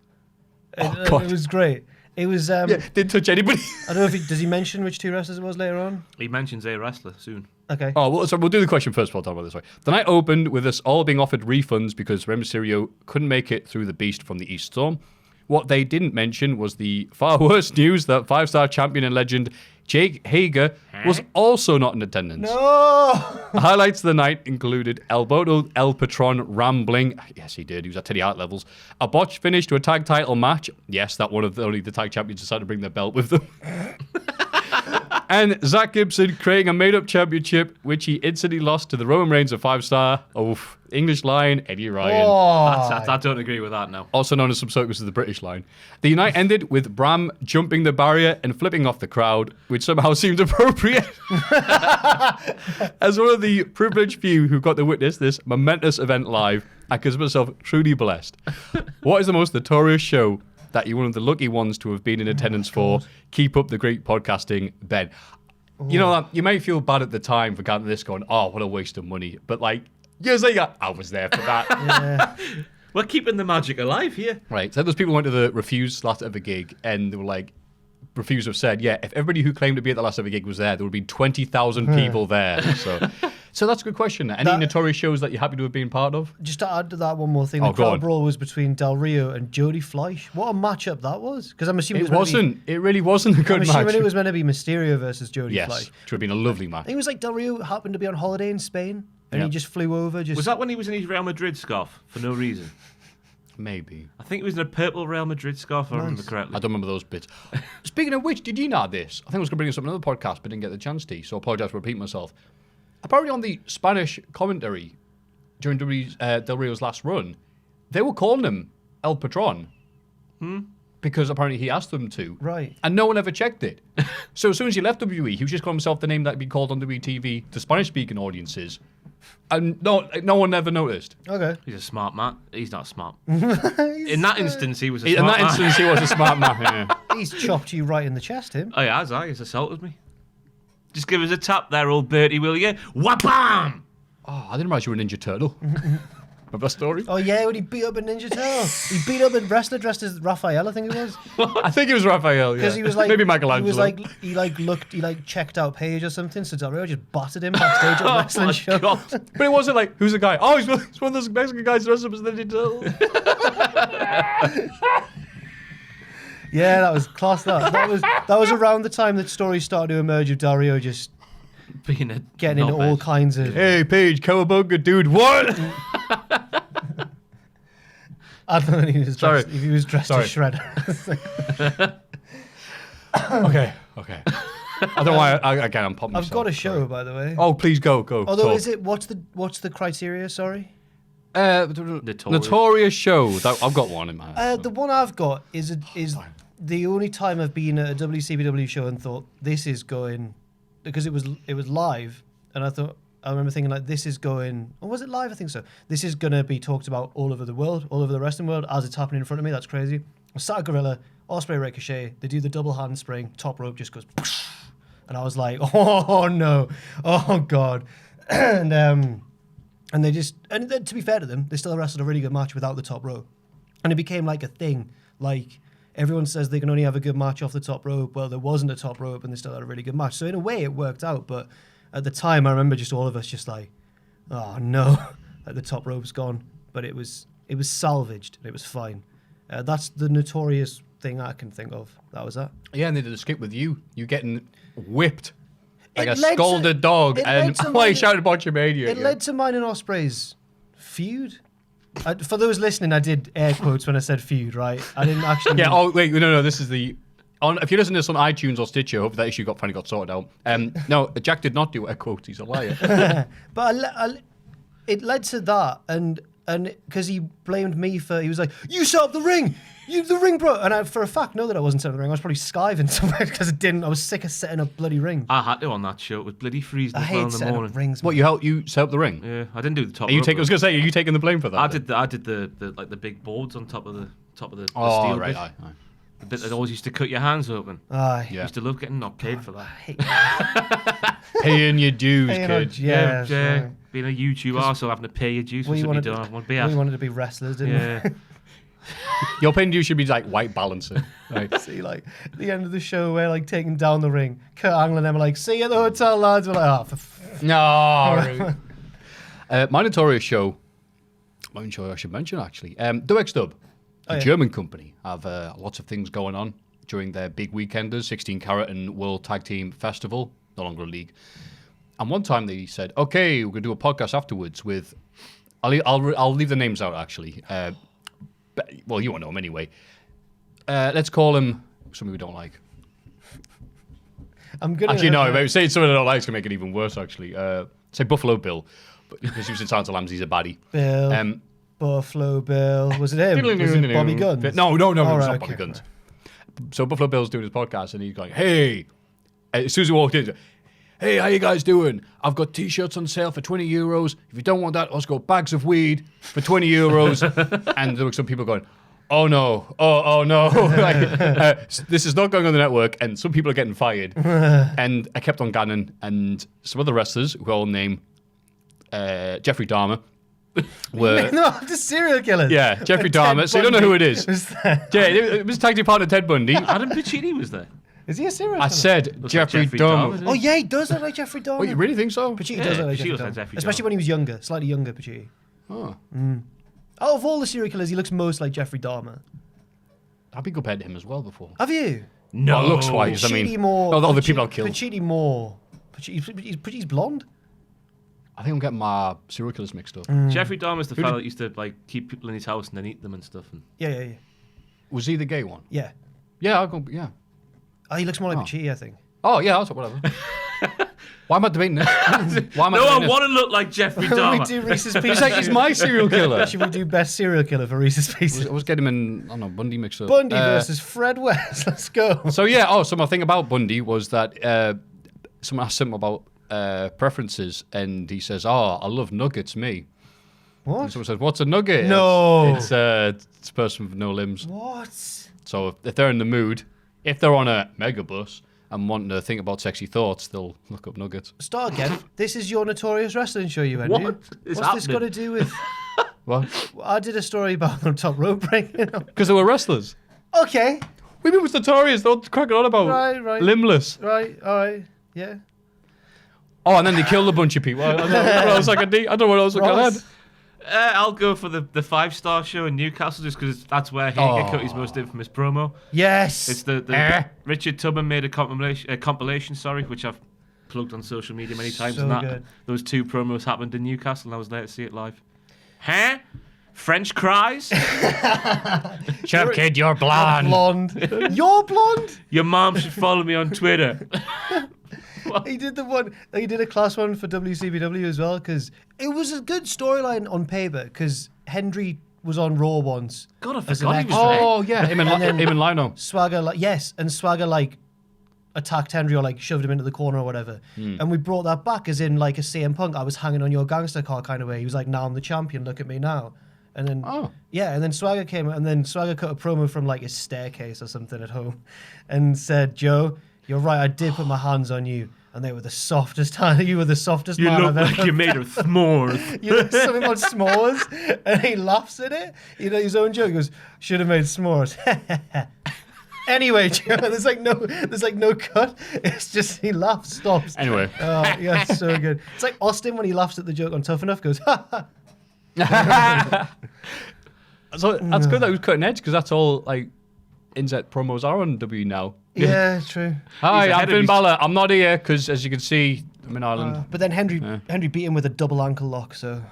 God. It was great. It was. Didn't touch anybody. I don't know if does he mention which two wrestlers it was later on? He mentions a wrestler soon. Okay. Oh, well, so we'll do the question first. We'll talk about it this way. The night opened with us all being offered refunds because Rey Mysterio couldn't make it through the Beast from the East Storm. What they didn't mention was the far worse news that 5-star champion and legend Jake Hager was also not in attendance. No. Highlights of the night included Alberto El Patron rambling. Yes, he did. He was at Teddy Hart levels. A botched finish to a tag title match. Yes, that one of only the tag champions decided to bring their belt with them. And Zach Gibson creating a made-up championship, which he instantly lost to the Roman Reigns of 5-star. Oof. English line, Eddie Ryan. I don't agree with that now. Also known as some circles of the British line. The night ended with Bram jumping the barrier and flipping off the crowd, which somehow seemed appropriate. As one of the privileged few who got to witness this momentous event live, I consider myself truly blessed. What is the most notorious show that you're one of the lucky ones to have been in attendance for? Keep up the great podcasting, Ben. You know, you may feel bad at the time for going to this going, oh, what a waste of money. But like, years later, I was there for that. Yeah. We're keeping the magic alive here. Right. So those people went to the Refuse last ever gig and they were like, Refuse have said, yeah, if everybody who claimed to be at the last ever gig was there would be 20,000 people there. So So that's a good question. Any notorious shows that you're happy to have been part of? Just to add to that, one more thing. Oh, The go on. Crowd Brawl was between Del Rio and Jody Fleisch. What a matchup that was. Because I'm assuming It wasn't. It really wasn't a I'm good assuming match. it was meant to be Mysterio versus Jody Yes, Fleisch. which would have been a lovely I match. think it was like Del Rio happened to be on holiday in Spain and Yeah. he just flew over. Was that when he was in his Real Madrid scarf for no reason? Maybe. I think it was in a purple Real Madrid scarf, if I remember correctly. I don't remember those bits. Speaking of which, did you know this? I think I was going to bring this up in another podcast, but didn't get the chance to, so I apologise for repeating myself. Apparently on the Spanish commentary during Del Rio's last run, they were calling him El Patron. Because apparently he asked them to. Right. And no one ever checked it. So as soon as he left WWE, he was just calling himself the name that had been called on WTV to Spanish-speaking audiences. And no one ever noticed. Okay. He's a smart man. He's not smart. In that instance, he was a smart In man. that instance, he was a smart man. Yeah. He's chopped you right in the chest, him. Oh, he has, He's assaulted me. Just give us a tap there, old Bertie, will you? Wha-bam! Oh, I didn't realize you were a Ninja Turtle. Remember that story? Oh, yeah, when he beat up a Ninja Turtle. He beat up a wrestler dressed as Raphael, I think it was. I think it was Raphael, yeah. Because he was like... Maybe Michelangelo. He checked out Paige or something, so Del Rio just battered him backstage at a wrestling show. God. But it wasn't like, who's the guy? Oh, he's one of those Mexican guys dressed up as the Ninja Turtle. Yeah, that was class. That was around the time that stories started to emerge of Del Rio just Being a getting into all kinds of... Hey, Paige, cowabunga, dude, what? I don't know if he was dressed Sorry. as Shredder. Okay. I don't know why, I'm popping I've myself. got a show, by the way. Oh, please go. Although, talk. is it... What's the criteria, sorry? Notorious show. I've got one in mind. The one I've got is the only time I've been at a WCPW show and thought this is going, because it was live, and I remember thinking like this is going. Or was it live? I think so. This is gonna be talked about all over the world, all over the wrestling world, as it's happening in front of me. That's crazy. I sat at Gorilla, Ospreay Ricochet. They do the double handspring, top rope just goes, and I was like, oh no, oh god, and they just, and then, to be fair to them, they still wrestled a really good match without the top rope. And it became like a thing. Like, everyone says they can only have a good match off the top rope. Well, there wasn't a top rope and they still had a really good match. So in a way, it worked out. But at the time, I remember just all of us just like, oh no, like the top rope's gone. But it was salvaged and it was fine. That's the notorious thing I can think of. That was that. Yeah, and they did a skit with you getting whipped. Like It a led to- scalded dog, it and led to why mine- he shouted about your mania. It led to mine and Ospreay's feud. For those listening, I did air quotes when I said feud, right? I didn't actually. Yeah. Oh wait, no. This is the. If you listen to this on iTunes or Stitcher, I hope that issue finally got sorted out. No, Jack did not do air quotes. He's a liar. But it led to that, and because he blamed me he was like, "You set up the ring, the ring, bro." And I, for a fact, know that I wasn't setting up the ring. I was probably skiving somewhere because I was sick of setting up bloody ring. I had to on that show. It was bloody freezing I as well hate in the setting morning. up rings. What, man. you set up the ring? Yeah, I didn't do the top. Are you rope, I was gonna say, are you taking the blame for that? I did the like the big boards on top of the Oh, steel right. bit. Aye. The bit that always used to cut your hands open. Aye. Yeah. Used to love getting not paid for that. Paying your dues, Paying our- kid. yeah, yeah. right. Being a YouTuber, also having to pay your dues for We something you wanted, don't have one beer. we wanted to be wrestlers, didn't Yeah. Your paying dues should be like white balancing. Right. we? See, like, at the end of the show, we're like taking down the ring. Kurt Angle and them are like, "See you at the hotel, lads." We're like, "Oh, No. My notorious show. I'm not sure I should mention actually. WXW, a yeah. German company, have lots of things going on during their big weekenders, 16 Carat and World Tag Team Festival, no longer a league. And one time they said, "Okay, we're gonna do a podcast afterwards with." I'll leave the names out actually. Well, you won't know them anyway. Let's call him something we don't like. I'm gonna Actually, no. Maybe saying something I don't like is gonna make it even worse. Actually, say Buffalo Bill, but because he was in Silence of Lambs, he's a baddie. Bill, Buffalo Bill. Was it him? Was it Bobby Guns? No, All it's right, not okay. Bobby Guns. So Buffalo Bill's doing his podcast, and he's going, "Hey!" As soon as he walked in, "Hey, how you guys doing? I've got T-shirts on sale for €20. If you don't want that, I've got bags of weed for €20." And there were some people going, "Oh no, oh no!" This is not going on the network, and some people are getting fired. And I kept on going, and some other wrestlers who I'll name Jeffrey Dahmer. Were No, the serial killers. yeah, Jeffrey Ted Dahmer. So you don't know who it is. Was that? Yeah, it was tag team partner Ted Bundy. Adam Piccini was there. Is he a serial killer? I said Looks Jeffrey like Jeffrey Dahmer. Dahmer. Oh, yeah, he does look like Jeffrey Dahmer. Oh, you really think so? Pacitti Yeah, does look like she Jeffrey looks like Dahmer. Jeffrey Especially Dahmer. when he was younger, slightly younger, Pacitti. Oh. Out of all the serial killers, he looks most like Jeffrey Dahmer. I've been compared to him as well before. Have you? No. Well, looks wise. I Pacitti mean, more. no, the other people I've killed. Pacitti more. Pacitti, blonde. I think I'm getting my serial killers mixed up. Jeffrey Dahmer's the fella that used to like keep people in his house and then eat them and stuff. And Yeah. Was he the gay one? Yeah. Yeah, I'll go. Yeah. Oh, he looks more like Pacitti, I think. Oh, yeah, that's whatever. Why am I debating this? Why am I no, doing I this? want to look like Jeffrey we Dahmer. do Reese's Pieces. He's like, he's my serial killer. Should we do best serial killer for Reese's Pieces? I was getting him in, I don't know, Bundy mixed up. Bundy versus Fred West. Let's go. So, yeah, so my thing about Bundy was that someone asked him about preferences, and he says, "Oh, I love nuggets, me." What? And someone says, "What's a nugget?" No. It's a person with no limbs. What? So if they're in the mood, if they're on a megabus and want to think about sexy thoughts, they'll look up nuggets. Start again. This is your notorious wrestling show, you Andrew. What is What's this got to happening? do with... What? I did a story about the top rope breaking. Because they were wrestlers. Okay. Women was notorious. They're cracking on about Right. limbless. Right. All right. Yeah. Oh, and then they killed a bunch of people. I don't know what else I could do. I don't know what else I could Ross. add. I'll go for the 5-star show in Newcastle just because that's where he cut his most infamous promo. Yes. It's the Richard Tubman made a compilation, which I've plugged on social media many times. So And good. those two promos happened in Newcastle, and I was there to see it live. Huh? French cries? Shut up, kid. You're blonde. blonde. You're blonde? Your mom should follow me on Twitter. He did the one. He did a class one for WCBW as well because it was a good storyline on paper. Because Hendry was on Raw once. God, I as an forgot he was extra. there. Oh, yeah. Him and Lino. Swagger, and Swagger attacked Hendry or shove him into the corner or whatever. And we brought that back as in like a CM Punk. I was hanging on your gangster car kind of way. He was like, "Now I'm the champion. Look at me now." And then and then Swagger came and then Swagger cut a promo from like his staircase or something at home, and said, "Joe, you're right. I did put my hands on you, and they were the softest hand. You were the softest You man look I've like ever." you're made of s'mores. You know, something about s'mores, and he laughs at it. You know, his own joke. He goes, "Should have made s'mores." Anyway, Joe, there's no cut. It's just he laughs, stops. Anyway. Yeah, it's so good. It's like Austin when he laughs at the joke on Tough Enough. Goes, "Ha ha." So that's good that he was cutting edge because that's all like inset promos are on W now. Yeah, true. Hi, ahead I'm of Finn his- Balor. I'm not here because, as you can see, I'm in Ireland. But then Henry beat him with a double ankle lock. So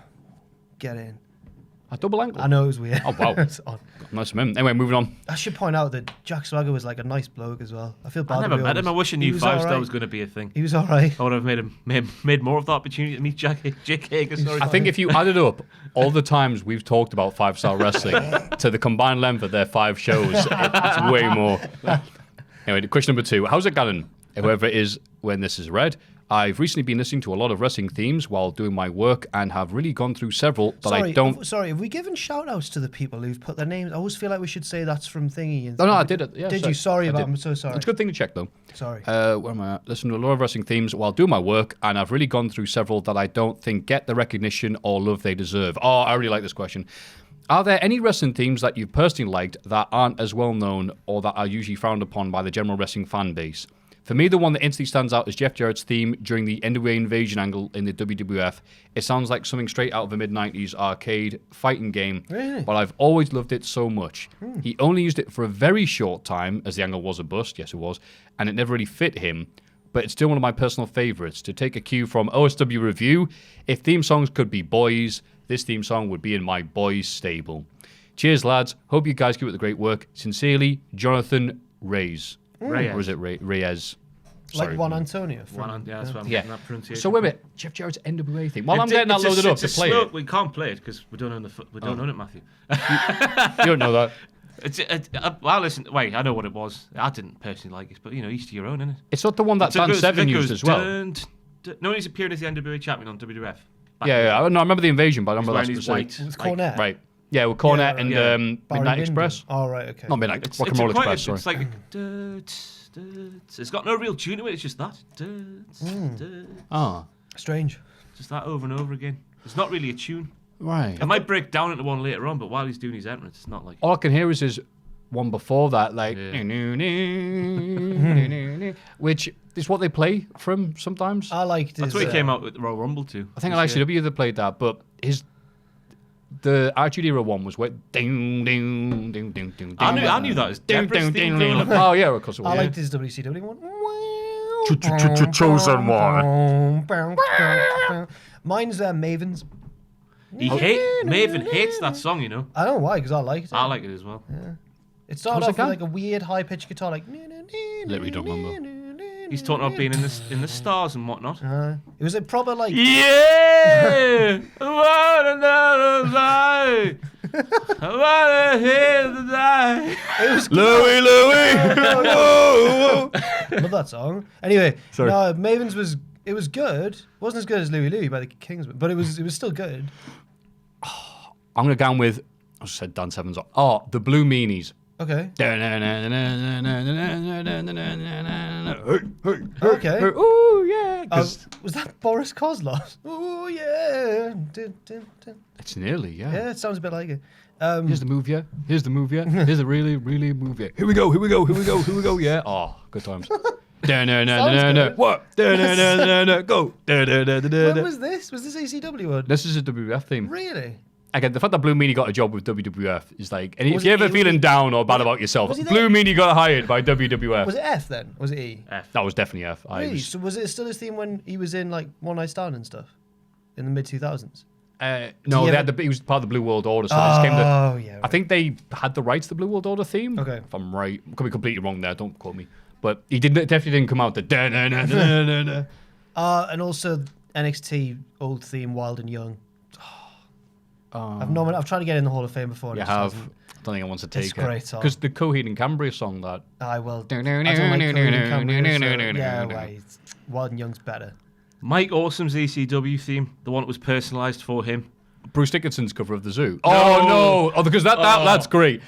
get in. A double ankle. I know it was weird. Oh, wow. It's odd. Nice of him. Anyway, moving on. I should point out that Jack Swagger was like a nice bloke as well. I feel bad. I that never we met him. I always- wish I he knew was 5-star alright. was going to be a thing. He was all right. I would have made more of the opportunity to meet Jake Hager. Sorry. I think if you added up all the times we've talked about 5-star wrestling to the combined length of their 5 shows, it's way more. Anyway, question number 2. How's it going? Whoever it is when this is read. I've recently been listening to a lot of wrestling themes while doing my work and have really gone through several that I don't... Sorry, have we given shout-outs to the people who've put their names? I always feel like we should say that's from Thingy. And No, I did it. Yeah, Did you? Sorry I about did. I'm so sorry. It's a good thing to check, though. Sorry. Where am I at? Listen to a lot of wrestling themes while doing my work, and I've really gone through several that I don't think get the recognition or love they deserve. Oh, I really like this question. Are there any wrestling themes that you've personally liked that aren't as well known or that are usually frowned upon by the general wrestling fan base? For me, the one that instantly stands out is Jeff Jarrett's theme during the NWA Invasion angle in the WWF. It sounds like something straight out of a mid-90s arcade fighting game, Really? but I've always loved it so much. He only used it for a very short time, as the angle was a bust, yes it was, and it never really fit him, but it's still one of my personal favourites. To take a cue from OSW Review, if theme songs could be boys, this theme song would be in my boys' stable. Cheers, lads. Hope you guys keep up the great work. Sincerely, Jonathan Reyes. Reyes. Or is it Reyes? like Sorry. Juan Antonio. That's what I'm Yeah. getting that pronunciation. So wait a minute, Jeff Jarrett's NWA thing. While I'm It's getting that a- loaded up it's a to play slow- it, We can't play it because we don't own it, Matthew. you don't know that. Well, listen. Wait, I know what it was. I didn't personally like it, but each to your own, innit? It's not the one that So it Dan goes- Severn it goes used as well. dun, dun. No, he's appearing as the NWA champion on WWF. Back Yeah. No, I remember the invasion, but I He's remember wearing that his specific. white. With like, Cornette. Right. Yeah, with Cornette Yeah, and yeah. Barry Midnight Windham. Express. Oh, right, okay. Not Midnight, It's Rock and Roll quite- Express, sorry. It's like it's got no real tune to it. It's just that. Ah, Strange. Just that over and over again. It's not really a tune. right. It might break down into one later on, but while he's doing his entrance, it's not like. All I can hear is his one before that, like, which is what they play from sometimes. I liked That's what he came out with Royal Rumble too. I think on ICW they played that, but the Attitude Era one was where ding ding ding ding ding. I knew that as Deborah's theme growing up. Oh yeah, of course it was. I liked his WCW one. Chosen one. Mine's Maven's. Maven hates that song, you know. I don't know why, because I liked it. I like it as well. It started How's off it with like a weird high-pitched guitar, like. Literally don't remember. He's talking about being in the stars and whatnot. It was a proper like. Yeah, I wanna know the lie. I wanna hear the lie. It was Louie. Love that song. Anyway, Sorry. no, Maven's was. It was good. It wasn't as good as Louie Louie by the Kingsmen, but it was still good. I'm gonna go on with. I just said Dan Sevens. Oh, the Blue Meanies. Okay. Okay. Ooh yeah. Was that Boris Kozlov? Ooh yeah. It's nearly Yeah, it sounds a bit like it. Here's the move, yeah. Here's the move, yeah. Here's the really move, yeah. Here we go. Yeah. Oh, good times. Good. What? Go. When was this? Was this ACW one? This is a WWF theme. Really? Again, the fact that Blue Meanie got a job with WWF is like, and Was if you're it- ever was feeling it- down or bad about yourself, was he Blue there? Meanie got hired by WWF. Was it F then? Was it E? That was definitely F. Really? So was it still his theme when he was in like One Night Stand and stuff? In the mid 2000s? No, he they ever- had he was part of the Blue World Order. So this came to, Oh yeah. I think they had the rights to the Blue World Order theme. Okay. If I'm right. Could be completely wrong there. Don't quote me. But he definitely didn't come out the And also NXT old theme, Wild and Young. I've tried to get in the Hall of Fame before. and You it just have. hasn't. I don't think I want to take It's it. great song. Because the Coheed and Cambria song that. I don't like Coheed and Cambria, so yeah, right. Wild and Young's better. Mike Awesome's ECW theme, the one that was personalised for him. Bruce Dickinson's cover of The Zoo. Oh no! Oh, because that's great.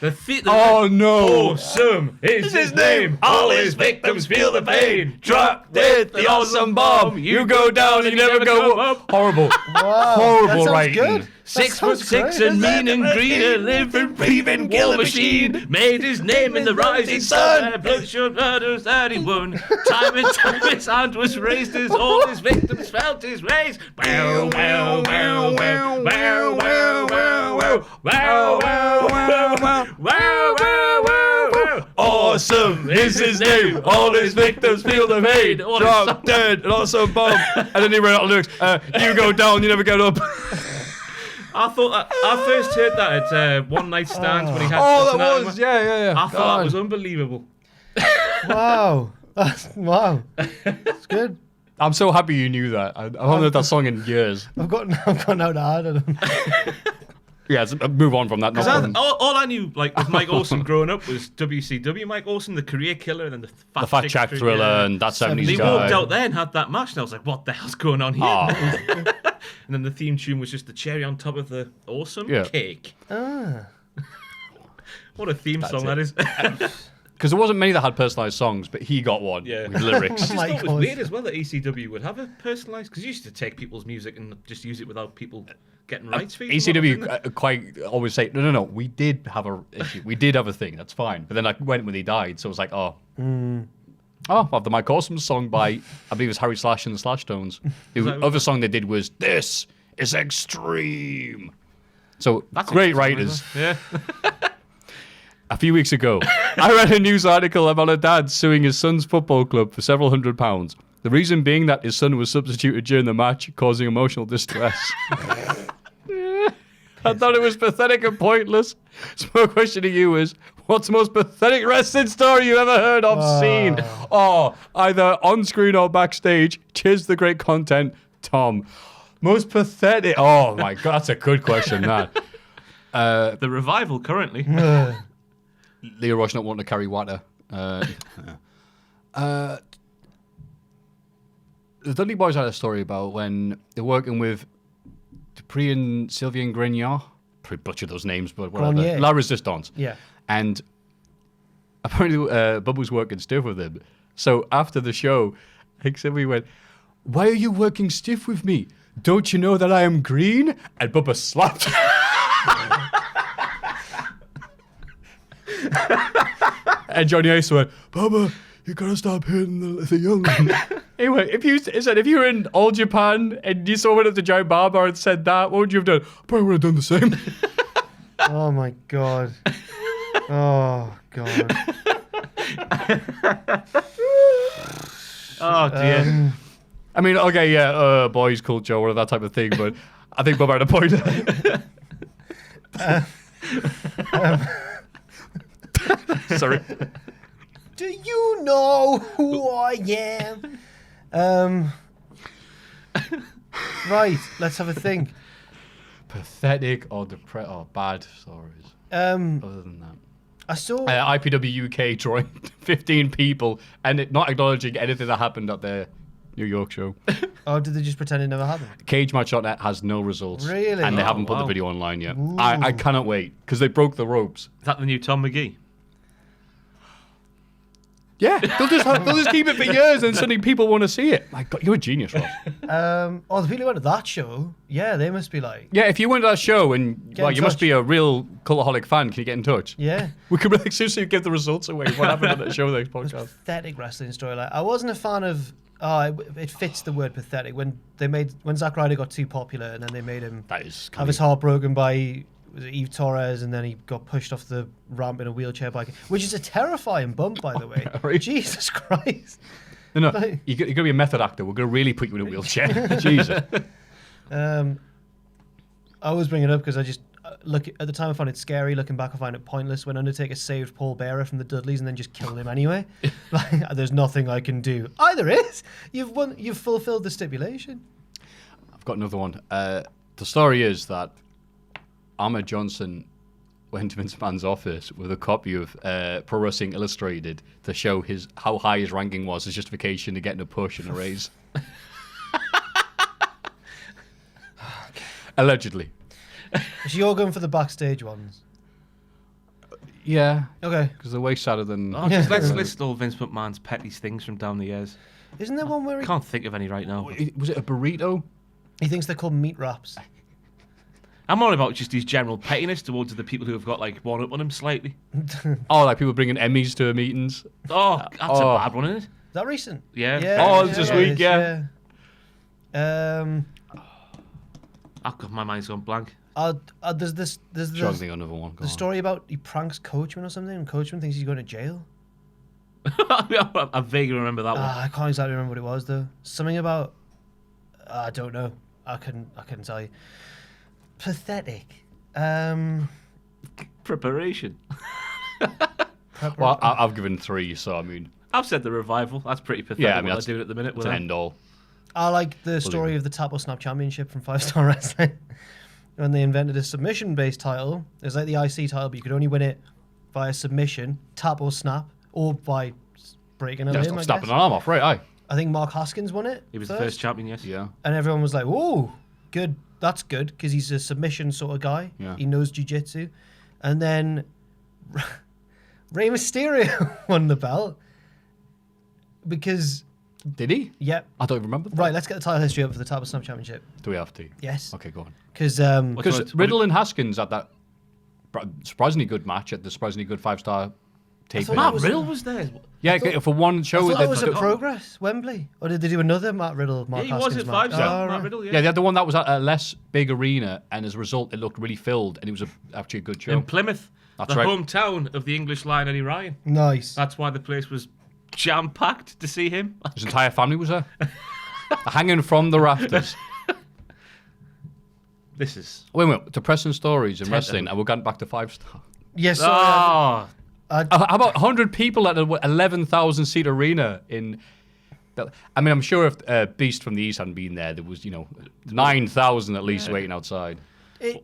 Oh no! Awesome is his name. All his victims feel the pain. Drop dead, the awesome bomb. You go down and you never go up. Horrible. Wow, Horrible that sounds writing. good. 6'6" and mean and green, a living, breathing kill machine. Made his name in the rising sun. Bloodshot murders that he won. Time and time his hand was raised as all his victims felt his rays. Wow, wow, wow, wow, wow, wow, wow, wow, wow, wow, wow, wow, wow, wow. Awesome is his name. All his victims feel the pain. Drop dead and also bomb. And then he ran out of lyrics. You go down, you never get up. I thought I first heard that at One Night Stand when he had. Oh, that was yeah. I thought that was unbelievable. Wow. Wow. It's good. I'm so happy you knew that. I haven't heard that song in years. I've got now to add them. Yeah, so move on from that. All I knew, like, with Mike Awesome growing up was WCW Mike Awesome, the career killer, and then the Fat Jack Thriller and that 70s They guy. walked out there and had that match, and I was like, what the hell's going on here? Oh. And then the theme tune was just the cherry on top of the awesome cake. What a theme song that is. Because there wasn't many that had personalised songs, but he got one with lyrics. I just thought it was weird as well that ECW would have a personalised, because you used to take people's music and just use it without people getting rights fees. ECW quite always say, no, we did have a issue. We did have a thing, that's fine. But then I went when he died, so it was like, I have the Mike Awesome song by, I believe it was Harry Slash and the Slash Tones. The other song they did was, This is Extreme. So that's great writers. Yeah. A few weeks ago, I read a news article about a dad suing his son's football club for several £100s. The reason being that his son was substituted during the match, causing emotional distress. I thought it was pathetic and pointless. So my question to you is, what's the most pathetic wrestling story you ever heard of, seen? Oh, either on screen or backstage. Cheers the great content, Tom. Most pathetic. Oh my God, that's a good question, that. The Revival currently. Leo Rush not wanting to carry water. The Dudley Boys had a story about when they're working with Dupree and Sylvian Grenier. Probably butchered those names, but whatever. Grenier. La Resistance. Yeah. And apparently Bubba was working stiff with him. So after the show, we went, "Why are you working stiff with me? Don't you know that I am green?" And Bubba slapped. And Johnny Ace went, Baba, you gotta stop hitting the young. Anyway, if you were in All Japan and you saw one of the giant barber and said that, what would you have done? Probably would have done the same. Oh my god. Oh god. Oh dear. I mean, okay, yeah, boys culture or that type of thing, but I think Bob had a point. Sorry. Do you know who I am? Right, let's have a think. Pathetic or bad stories. Other than that. I saw IPW UK drawing 15 people and not acknowledging anything that happened at their New York show. Oh, did they just pretend it never happened? CageMatch.net has no results. Really? And they Oh, haven't put the wow. video online yet. Ooh. I cannot wait because they broke the ropes. Is that the new Tom McGee? Yeah, they'll just keep it for years and suddenly people want to see it. My God, you're a genius, Ross. The people who went to that show, yeah, they must be like, Yeah, if you went to that show and Get in you must touch. be a real Cultaholic fan, can you get in touch? yeah. We could really seriously give the results away. What happened at that show next podcast? Pathetic wrestling story. Like, I wasn't a fan of. It fits the word pathetic. When Zack Ryder got too popular, and then they made him That is have his heart broken by Eve Torres, and then he got pushed off the ramp in a wheelchair bike, which is a terrifying bump, by the way. Right. Jesus Christ. No, Like- you're going to be a method actor. We're going to really put you in a wheelchair. Jesus. I always bring it up because I just look at the time I found it scary. Looking back, I find it pointless when Undertaker saved Paul Bearer from the Dudleys and then just killed him anyway. Like, there's nothing I can do. There is. You've fulfilled the stipulation. I've got another one. The story is that Ahmed Johnson went to Vince McMahon's office with a copy of Pro Wrestling Illustrated to show how high his ranking was as justification to getting a push and a raise. Allegedly. So you're going for the backstage ones. Yeah, Okay. because they're way sadder than... Oh, just let's list all Vince McMahon's petty things from down the years. Isn't there one where he Can't think of any right now. Was it a burrito? thinks they're called meat wraps? I'm all about just his general pettiness towards the people who have got like one up on him slightly. Oh, like people bringing Emmys to meetings? Oh, that's Oh. a bad one, isn't it? Is that recent? Yeah. Oh, it's this week, it is, yeah. Oh God, my mind's gone blank. There's Trying to think of another one. Go the on. story about he pranks Coachman or something, and Coachman thinks he's going to jail. I vaguely remember that one. I can't exactly remember what it was though. Something about I don't know. I couldn't tell you. Pathetic. Preparation. Well, I've given 3, so I mean, I've said the revival. That's pretty pathetic. Yeah, I mean, what that's- they're doing at the minute. it's With an that. end all. I like the story of the Tap or Snap Championship from 5-Star Wrestling. When they invented a submission-based title, it was like the IC title, but you could only win it via submission, tap or snap, or by breaking a Yeah, limb. stop snapping an arm off, right? Aye. I think Mark Haskins won it. He was the first champion, yes. Yeah. And everyone was like, "Whoa, good! That's good," because he's a submission sort of guy. Yeah. He knows jiu-jitsu. And then Rey Mysterio won the belt because, Did he? yep. I don't even remember. That. Right, let's get the title history up for the Tap or Snap Championship. Do we have to? Yes. Okay, go on. Because Because Riddle and Haskins had that surprisingly good match at the surprisingly good 5-star tape. thought Matt was- Riddle was there. Yeah, for one I show. thought that they- was at Progress, Wembley. Or did they do another Matt Riddle, Mark Yeah, he Haskins was at match? 5-star. Oh, Matt right. Riddle, yeah, they had the one that was at a less big arena, and as a result, it looked really filled, and it was actually a good show. In Plymouth, That's the right. hometown of the English Lion Eddie Ryan. Nice. That's why the place was jam-packed to see him. His entire family was there, hanging from the rafters. This is... Wait, depressing stories in Ted- wrestling, and we're getting back to 5-star. Yes. Oh, How about 100 people at an 11,000 seat arena in? I mean, I'm sure if Beast from the East hadn't been there, there was 9,000 at least waiting outside.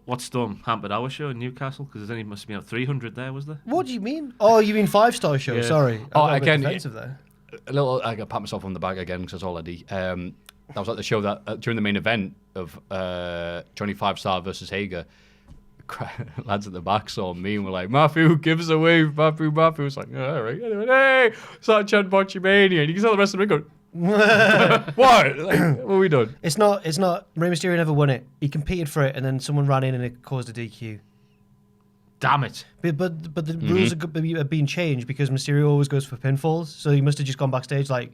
what Storm hampered our show in Newcastle? Because there's only must have been 300 there, was there? What do you mean? Oh, you mean 5-star show? Yeah. Sorry. Oh, I got a bit again, defensive there. A little, I got pat myself on the back again because that's all I do. That was at the show that during the main event of Johnny 5-Star versus Hager. Lads at the back saw me and were like, Maffew, give us a wave, Maffew. Maffew was like, all right. Anyway, hey, start chanting Botchamania. And you can tell the rest of the ring going, what? Like, what are we done? It's not. Rey Mysterio never won it. He competed for it, and then someone ran in and it caused a DQ. Damn it. But the rules are being changed because Mysterio always goes for pinfalls. So he must have just gone backstage like,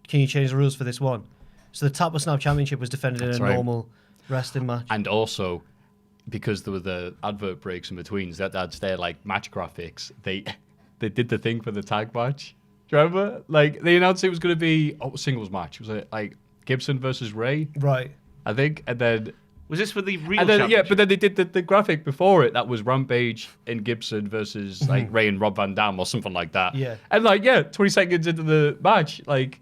can you change the rules for this one? So the Tap or Snap Championship was defended in a normal wrestling match. And also, because there were the advert breaks in between, that's their like match graphics. They did the thing for the tag match. Do you remember? Like they announced it was going to be a singles match. Was it like Gibson versus Ray? Right. I think, and then. Was this for the real but then they did the graphic before it that was Rampage and Gibson versus like Ray and Rob Van Dam or something like that. Yeah. And 20 seconds into the match, like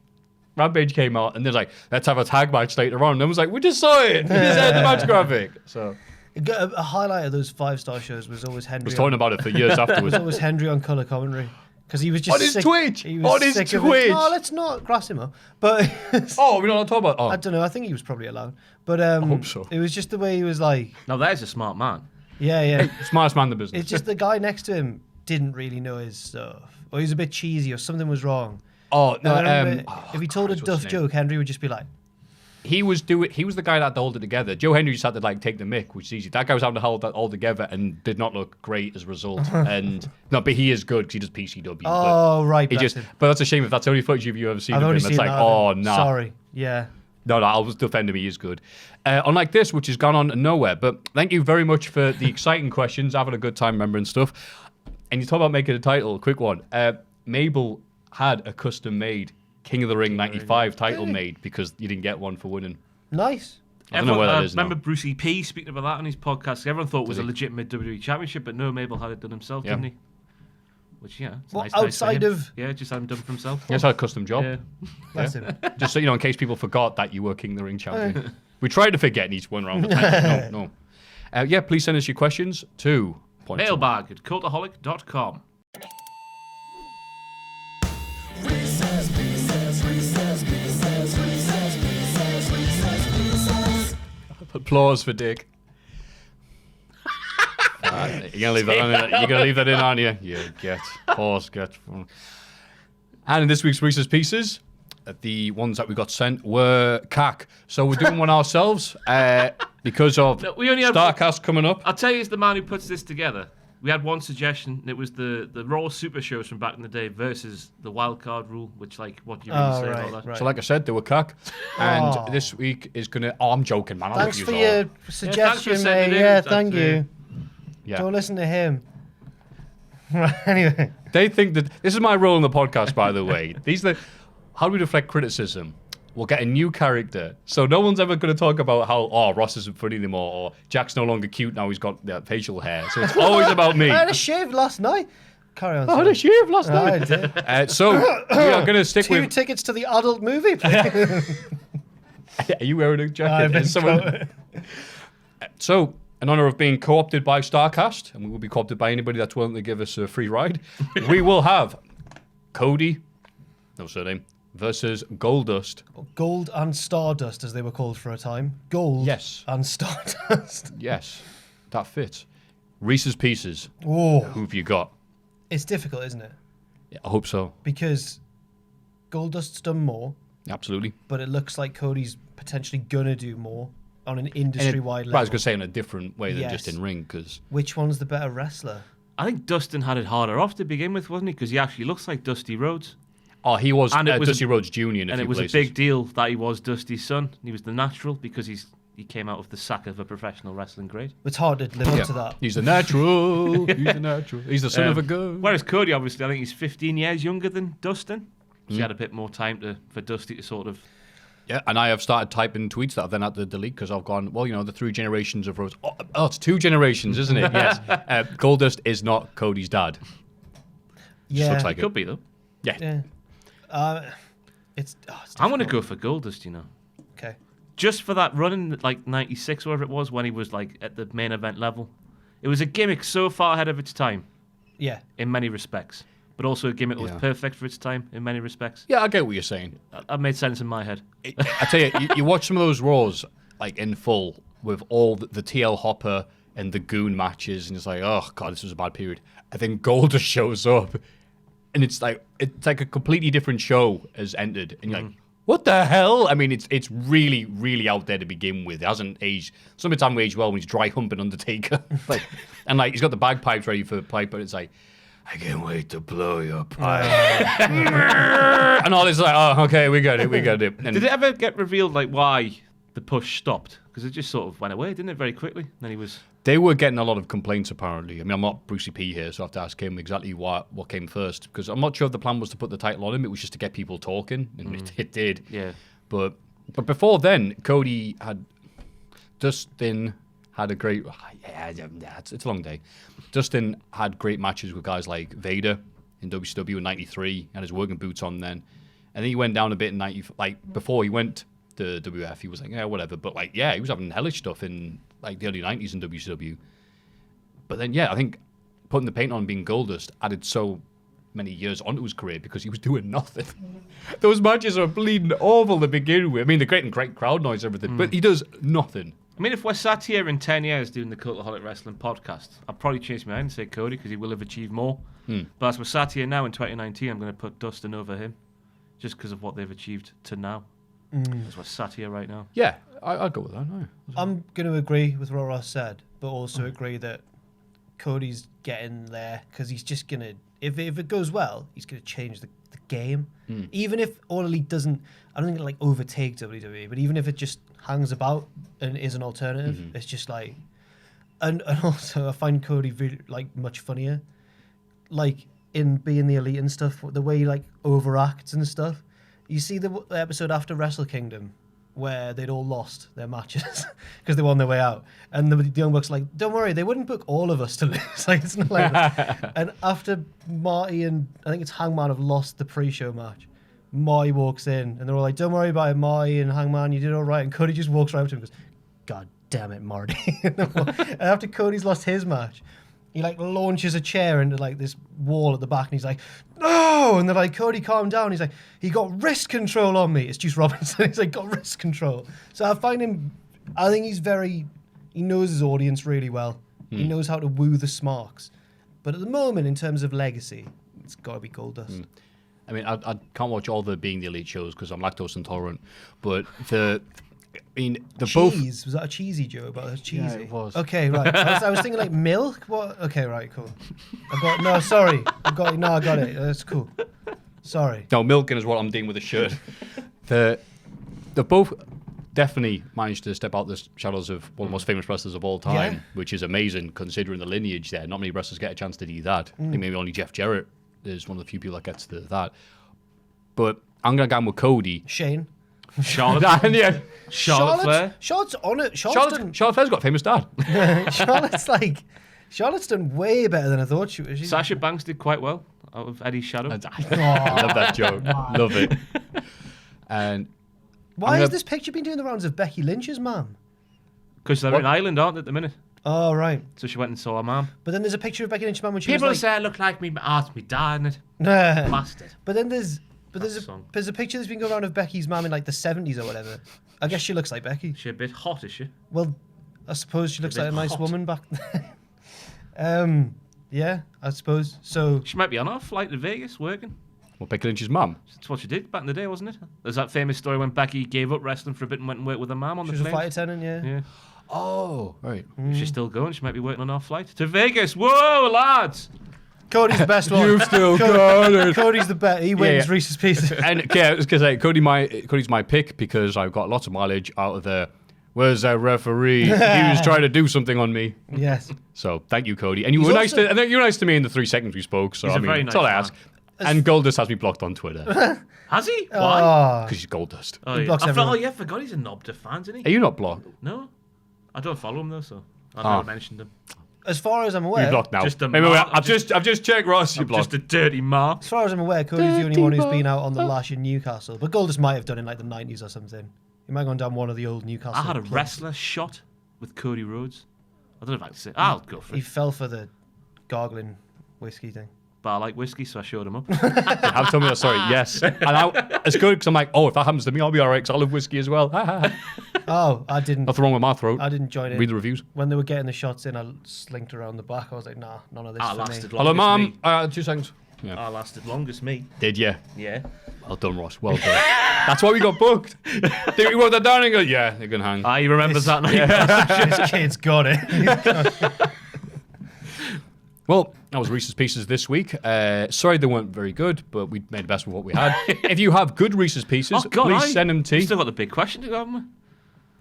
Rampage came out and they're like, let's have a tag match later on. And I was like, we just saw it. We just had the match graphic. So a highlight of those 5-star shows was always Henry. I was talking about it for years afterwards. It was always Henry on colour commentary. Because he was just on his sick. Twitch. He was on his sick Twitch. Of it. No, let's not grass him up. But oh, we're not talking about. Oh. I don't know. I think he was probably allowed. But I hope so. It was just the way he was like. Now there's a smart man. Yeah. Smartest man in the business. It's just the guy next to him didn't really know his stuff, or he was a bit cheesy, or something was wrong. Oh no! If he told a duff joke, Henry would just be like. He was the guy that had to hold it together. Joe Henry just had to like take the mick, which is easy. That guy was having to hold that all together and did not look great as a result. And no, but he is good because he does PCW. Oh right, but that's a shame if that's the only footage you've ever seen I've of only him. seen It's like, that oh no. Sorry, yeah. No, I was defending him. He is good. Unlike this, which has gone on nowhere. But thank you very much for the exciting questions. Having a good time remembering stuff. And you talk about making a title. Quick one. Mabel had a custom-made King of the Ring 95 title made because you didn't get one for winning. Nice. I don't know where that is remember now. Brucey P speaking about that on his podcast. Everyone thought it was a legitimate WWE championship, but no, Mabel had it done himself, didn't he? Which, yeah. It's nice for outside him. of. Yeah, just had him done for himself. Yes, I had a custom job. Yeah. That's him. Just so you know, in case people forgot that you were King of the Ring champion. We tried to forget each one round. No. Yeah, please send us your questions to Mailbag at cultaholic.com. Applause for Dick. You're gonna leave that in. You're gonna leave that in, aren't you? You get. And in this week's Reese's Pieces, the ones that we got sent were cack. So we're doing one ourselves because of we only had Starcast coming up. I'll tell you, as the man who puts this together, we had one suggestion. And it was the Raw Super shows from back in the day versus the wild card rule, which, like, what do you really say about that? Right. So like I said, they were cack. And this week is gonna. Oh, I'm joking, man. Thanks for your suggestion, sending mate. it in. Yeah, That's thank you. Yeah. Don't listen to him. Anyway. They think that this is my role in the podcast, by the way. How do we deflect criticism? We'll get a new character, so no one's ever going to talk about how Ross isn't funny anymore, or Jack's no longer cute now he's got facial hair. So it's always about me. I had a shave last night. Carry on. I had a shave last night. I did. So we are going to stick 2 with. tickets to the adult movie, please. Are you wearing a jacket? So, in honor of being co-opted by Starcast, and we will be co-opted by anybody that's willing to give us a free ride, we will have Cody, no surname, versus Goldust. Gold and Stardust, as they were called for a time. Gold Yes. and Stardust. Yes, that fits. Reese's Pieces. Oh, Who have you got? it's difficult, isn't it? Yeah, I hope so. Because Goldust's done more, Absolutely. but it looks like Cody's potentially gonna do more on an industry-wide I was level. going to say in a different way than Yes. just in ring, because Which one's the better wrestler? I think Dustin had it harder off to begin with, wasn't he? Because he actually looks like Dusty Rhodes. he was, And it was Dusty Rhodes Jr. in a And few it was places. a big deal that he was Dusty's son. He was the natural because he came out of the sack of a professional wrestling grade. It's hard to live up to that. He's the natural. He's the natural. He's the son of a gun. Whereas Cody, obviously, I think he's 15 years younger than Dustin. So he had a bit more time for Dusty to sort of... Yeah, and I have started typing tweets that I've then had to delete because I've gone, well, the 3 generations of Rhodes. Oh, it's 2 generations, isn't it? Yes. Goldust is not Cody's dad. Yeah. Looks like Could be, though. Yeah. Yeah. It's I'm going to difficult. go for Goldust, Okay. Just for that run in, like, 96 or whatever it was, when he was, like, at the main event level. It was a gimmick so far ahead of its time, Yeah. in many respects. But also a gimmick that was Yeah. perfect for its time, in many respects. Yeah, I get what you're saying. That made sense in my head. I tell you, you watch some of those Raws, like, in full, with all the TL Hopper and the Goon matches, and it's like, oh, God, this was a bad period. And then Goldust shows up, and it's like a completely different show has entered, and you're like, what the hell? I mean, it's really, really out there to begin with. It hasn't aged. Some of it's hasn't aged well when he's dry humping Undertaker. And he's got the bagpipes ready for the pipe, but it's like, I can't wait to blow your pipe. And all this like, oh, okay, we got it. And Did it ever get revealed why the push stopped? Because it just sort of went away, didn't it, very quickly? Then he was... They were getting a lot of complaints, apparently. I mean, I'm not Brucey P here, so I have to ask him exactly what came first. Because I'm not sure if the plan was to put the title on him. It was just to get people talking, and it did. Yeah. But before then, Dustin had a great... Yeah, it's a long day. Dustin had great matches with guys like Vader in WCW in 93. Had his working boots on then. And then he went down a bit in 90... before he went to WF, he was like, yeah, whatever. But, he was having hellish stuff in... the early 90s in WCW. But then, I think putting the paint on being Goldust added so many years onto his career because he was doing nothing. Those matches are bleeding awful to begin with. I mean, they're great crowd noise and everything, but he does nothing. I mean, if we're sat here in 10 years doing the Cultaholic Wrestling Podcast, I'll probably change my mind and say Cody because he will have achieved more. But as we're sat here now in 2019, I'm going to put Dustin over him just because of what they've achieved to now. As we're sat here right now. Yeah, I'll go with that. No. I'm going to agree with what Ross said, but also agree that Cody's getting there because he's just going to, if it goes well, he's going to change the game. Even if All Elite doesn't, I don't think it'll overtake WWE, but even if it just hangs about and is an alternative, it's just and also I find Cody really, much funnier, in being the Elite and stuff, the way he overacts and stuff. You see the episode after Wrestle Kingdom where they'd all lost their matches because they were on their way out. And the Young Bucks don't worry, they wouldn't book all of us to lose. It's not like that. And after Marty and I think it's Hangman have lost the pre-show match, Marty walks in and they're all like, don't worry about it, Marty and Hangman, you did all right. And Cody just walks right up to him and goes, God damn it, Marty. And after Cody's lost his match, he launches a chair into this wall at the back and he's like, no! And they're like, Cody, calm down. He's like, he got wrist control on me. It's Juice Robinson. He's got wrist control. So I think he knows his audience really well. He knows how to woo the smarks. But at the moment, in terms of legacy, it's got to be Goldust. I mean, I can't watch all the Being the Elite shows because I'm lactose intolerant. But cheese. Was that a cheesy joke? But it's cheesy. Yeah, it was. Okay, right. I was thinking milk. What? Okay, right, cool. I got it. That's cool. Sorry. No, milking is what I'm doing with the shirt. They both definitely managed to step out the shadows of one of the most famous wrestlers of all time, which is amazing considering the lineage there. Not many wrestlers get a chance to do that. I think maybe only Jeff Jarrett is one of the few people that gets to that. But I'm going to go with Cody. Shane. Charlotte Flair. Charlotte's on it. Charlotte Flair's got a famous dad. Charlotte's done way better than I thought she was. Sasha Banks did quite well out of Eddie's shadow. I love that joke. Love it. And why has this picture been doing the rounds of Becky Lynch's mum? Because they're in Ireland, aren't they, at the minute? Oh, right. So she went and saw her mum. But then there's a picture of Becky Lynch's mum when she People was say I look like me dad in it. Bastard. But then there's a picture that's been going around of Becky's mum in the 70s or whatever. I guess she looks like Becky. She a bit hot, is she? Well, I suppose she looks like a nice woman back then. Yeah, I suppose. So she might be on our flight to Vegas working. Well, Becky Lynch's mum. That's what she did back in the day, wasn't it? There's that famous story when Becky gave up wrestling for a bit and went and worked with her mum on the plane. She was a flight attendant, yeah. Oh, right. She's still going. She might be working on our flight to Vegas. Whoa, lads! Cody's the best one. You've still got it. Cody's the best. He wins Reese's Pieces. And I was going to say, Cody's my pick because I've got lots of mileage out of the, where's that referee? He was trying to do something on me. Yes. So thank you, Cody. And you were nice to me in the 3 seconds we spoke. So very that's nice all I ask. And Goldust has me blocked on Twitter. Has he? Why? Because he's Goldust. Oh, yeah. I forgot he's a knob to fans, isn't he? Are you not blocked? No. I don't follow him though, so I've never mentioned him. As far as I'm aware, you're blocked now. I've just checked, Ross. You're blocked. Just a dirty mark. As far as I'm aware, Cody's the only one who's been out on the lash in Newcastle. But Goldust might have done in the 90s or something. He might have gone down one of the old Newcastle. I had a clubs. wrestler shot with Cody Rhodes. I don't know if I can say. I'll go for it. He fell for the gargling whiskey thing. But I like whiskey, so I showed him up. Have told me that story. Yes, and it's good because I'm like, if that happens to me, I'll be all right because I love whiskey as well. Oh, I didn't. Nothing wrong with my throat. I didn't join in. Read the reviews. When they were getting the shots in, I slinked around the back. I was like, nah, none of this for me. Hello, Mum. 2 seconds. I lasted longest, me. Did you? Yeah. Well done, Ross. Well done. That's why we got booked. Think we wrote that down and go, yeah, they can hang. He remembers that night. This kid's got it. Well, that was Reese's Pieces this week. Sorry they weren't very good, but we made the best of what we had. If you have good Reese's Pieces, please send them to... We've still got the big question to go, haven't we?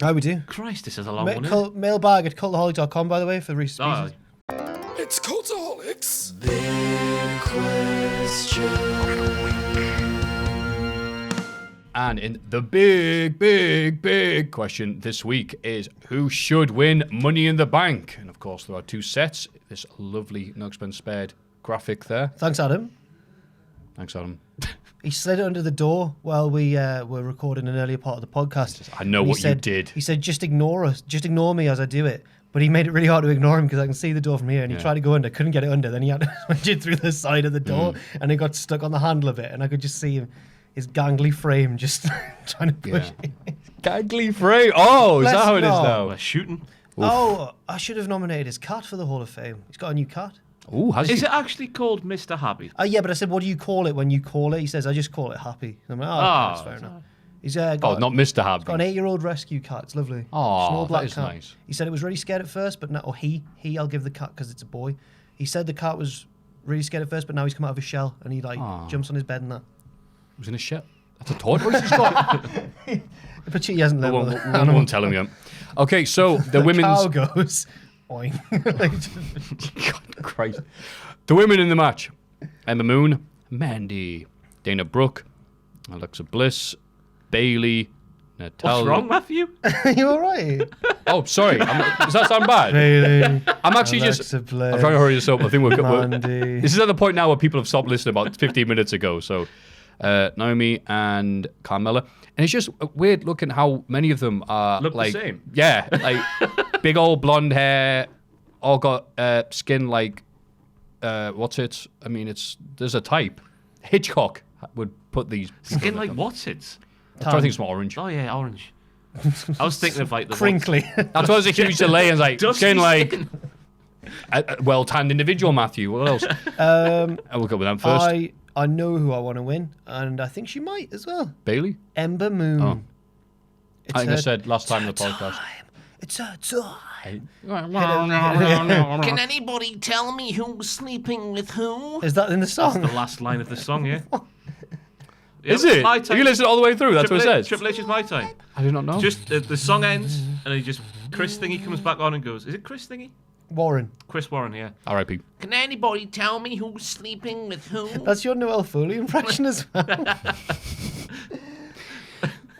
Oh, we do. Christ, this is a long one, isn't it? Mailbag at cultaholic.com, by the way, for Reese's Pieces. It's Cultaholic's And in the big question this week is who should win Money in the Bank? And of course, there are two sets. This lovely, no expense spared graphic there. Thanks, Adam. Thanks, Adam. He slid it under the door while we were recording an earlier part of the podcast. I know what you did. He said, just ignore us. Just ignore me as I do it. But he made it really hard to ignore him because I can see the door from here. And he tried to go under, couldn't get it under. Then he had to switch it through the side of the door. And it got stuck on the handle of it. And I could just see him, his gangly frame just trying to push it. Gangly frame. Oh, is that how it is no. now? We're shooting. Oh, I should have nominated his cat for the Hall of Fame. He's got a new cat. Oh, has Is he? it actually called Mr. Happy? Yeah, but I said, what do you call it when you call it? He says, I just call it Happy. I'm like, that's fair enough. He's got, not Mr. Happy. got an 8-year-old rescue cat. It's lovely. Oh, Small black that is cat. nice. He said it was really scared at first, but now, I'll give the cat because it's a boy. He said the cat was really scared at first, but now he's come out of his shell and he jumps on his bed and that. He was in a shell. That's a tortoise he's got. But he hasn't I learned won't tell him yet. Okay, so the women's... cow goes, oink. God Christ. The women in the match. Ember Moon, Mandy, Dana Brooke, Alexa Bliss, Bailey, Natalia. What's wrong, Maffew? You all right? Oh, sorry. Does that sound bad? Bailey, I'm actually Alexa Bliss, I'm trying to hurry this up. I think we're... Mandy. This is at the point now where people have stopped listening about 15 minutes ago. So, Naomi and Carmella. And it's just weird looking how many of them are Look like... the same. Yeah. Like, big old blonde hair, all got skin like... what's it? I mean, there's a type. Hitchcock would put these... Skin like what's it? I'm trying to think it's more orange. Oh, yeah, orange. I was thinking of like the... Crinkly. That's why there's a huge delay and like, Dusty skin like... skin. A well-tanned individual, Maffew. What else? We'll go with them first. I know who I want to win, and I think she might as well. Bailey? Ember Moon. Oh. It's I think I her said last time in the podcast. It's her time. Can anybody tell me who's sleeping with who? Is that in the song? The last line of the song, yeah. Is it? My Have time. you listened all the way through? That's what it says. Triple H is my time. I did not know. Just the song ends, and he just Chris Thingy comes back on and goes, "Is it Chris Thingy? Warren. Chris Warren, yeah." R.I.P. Can anybody tell me who's sleeping with who? That's your Noel Foley impression as well.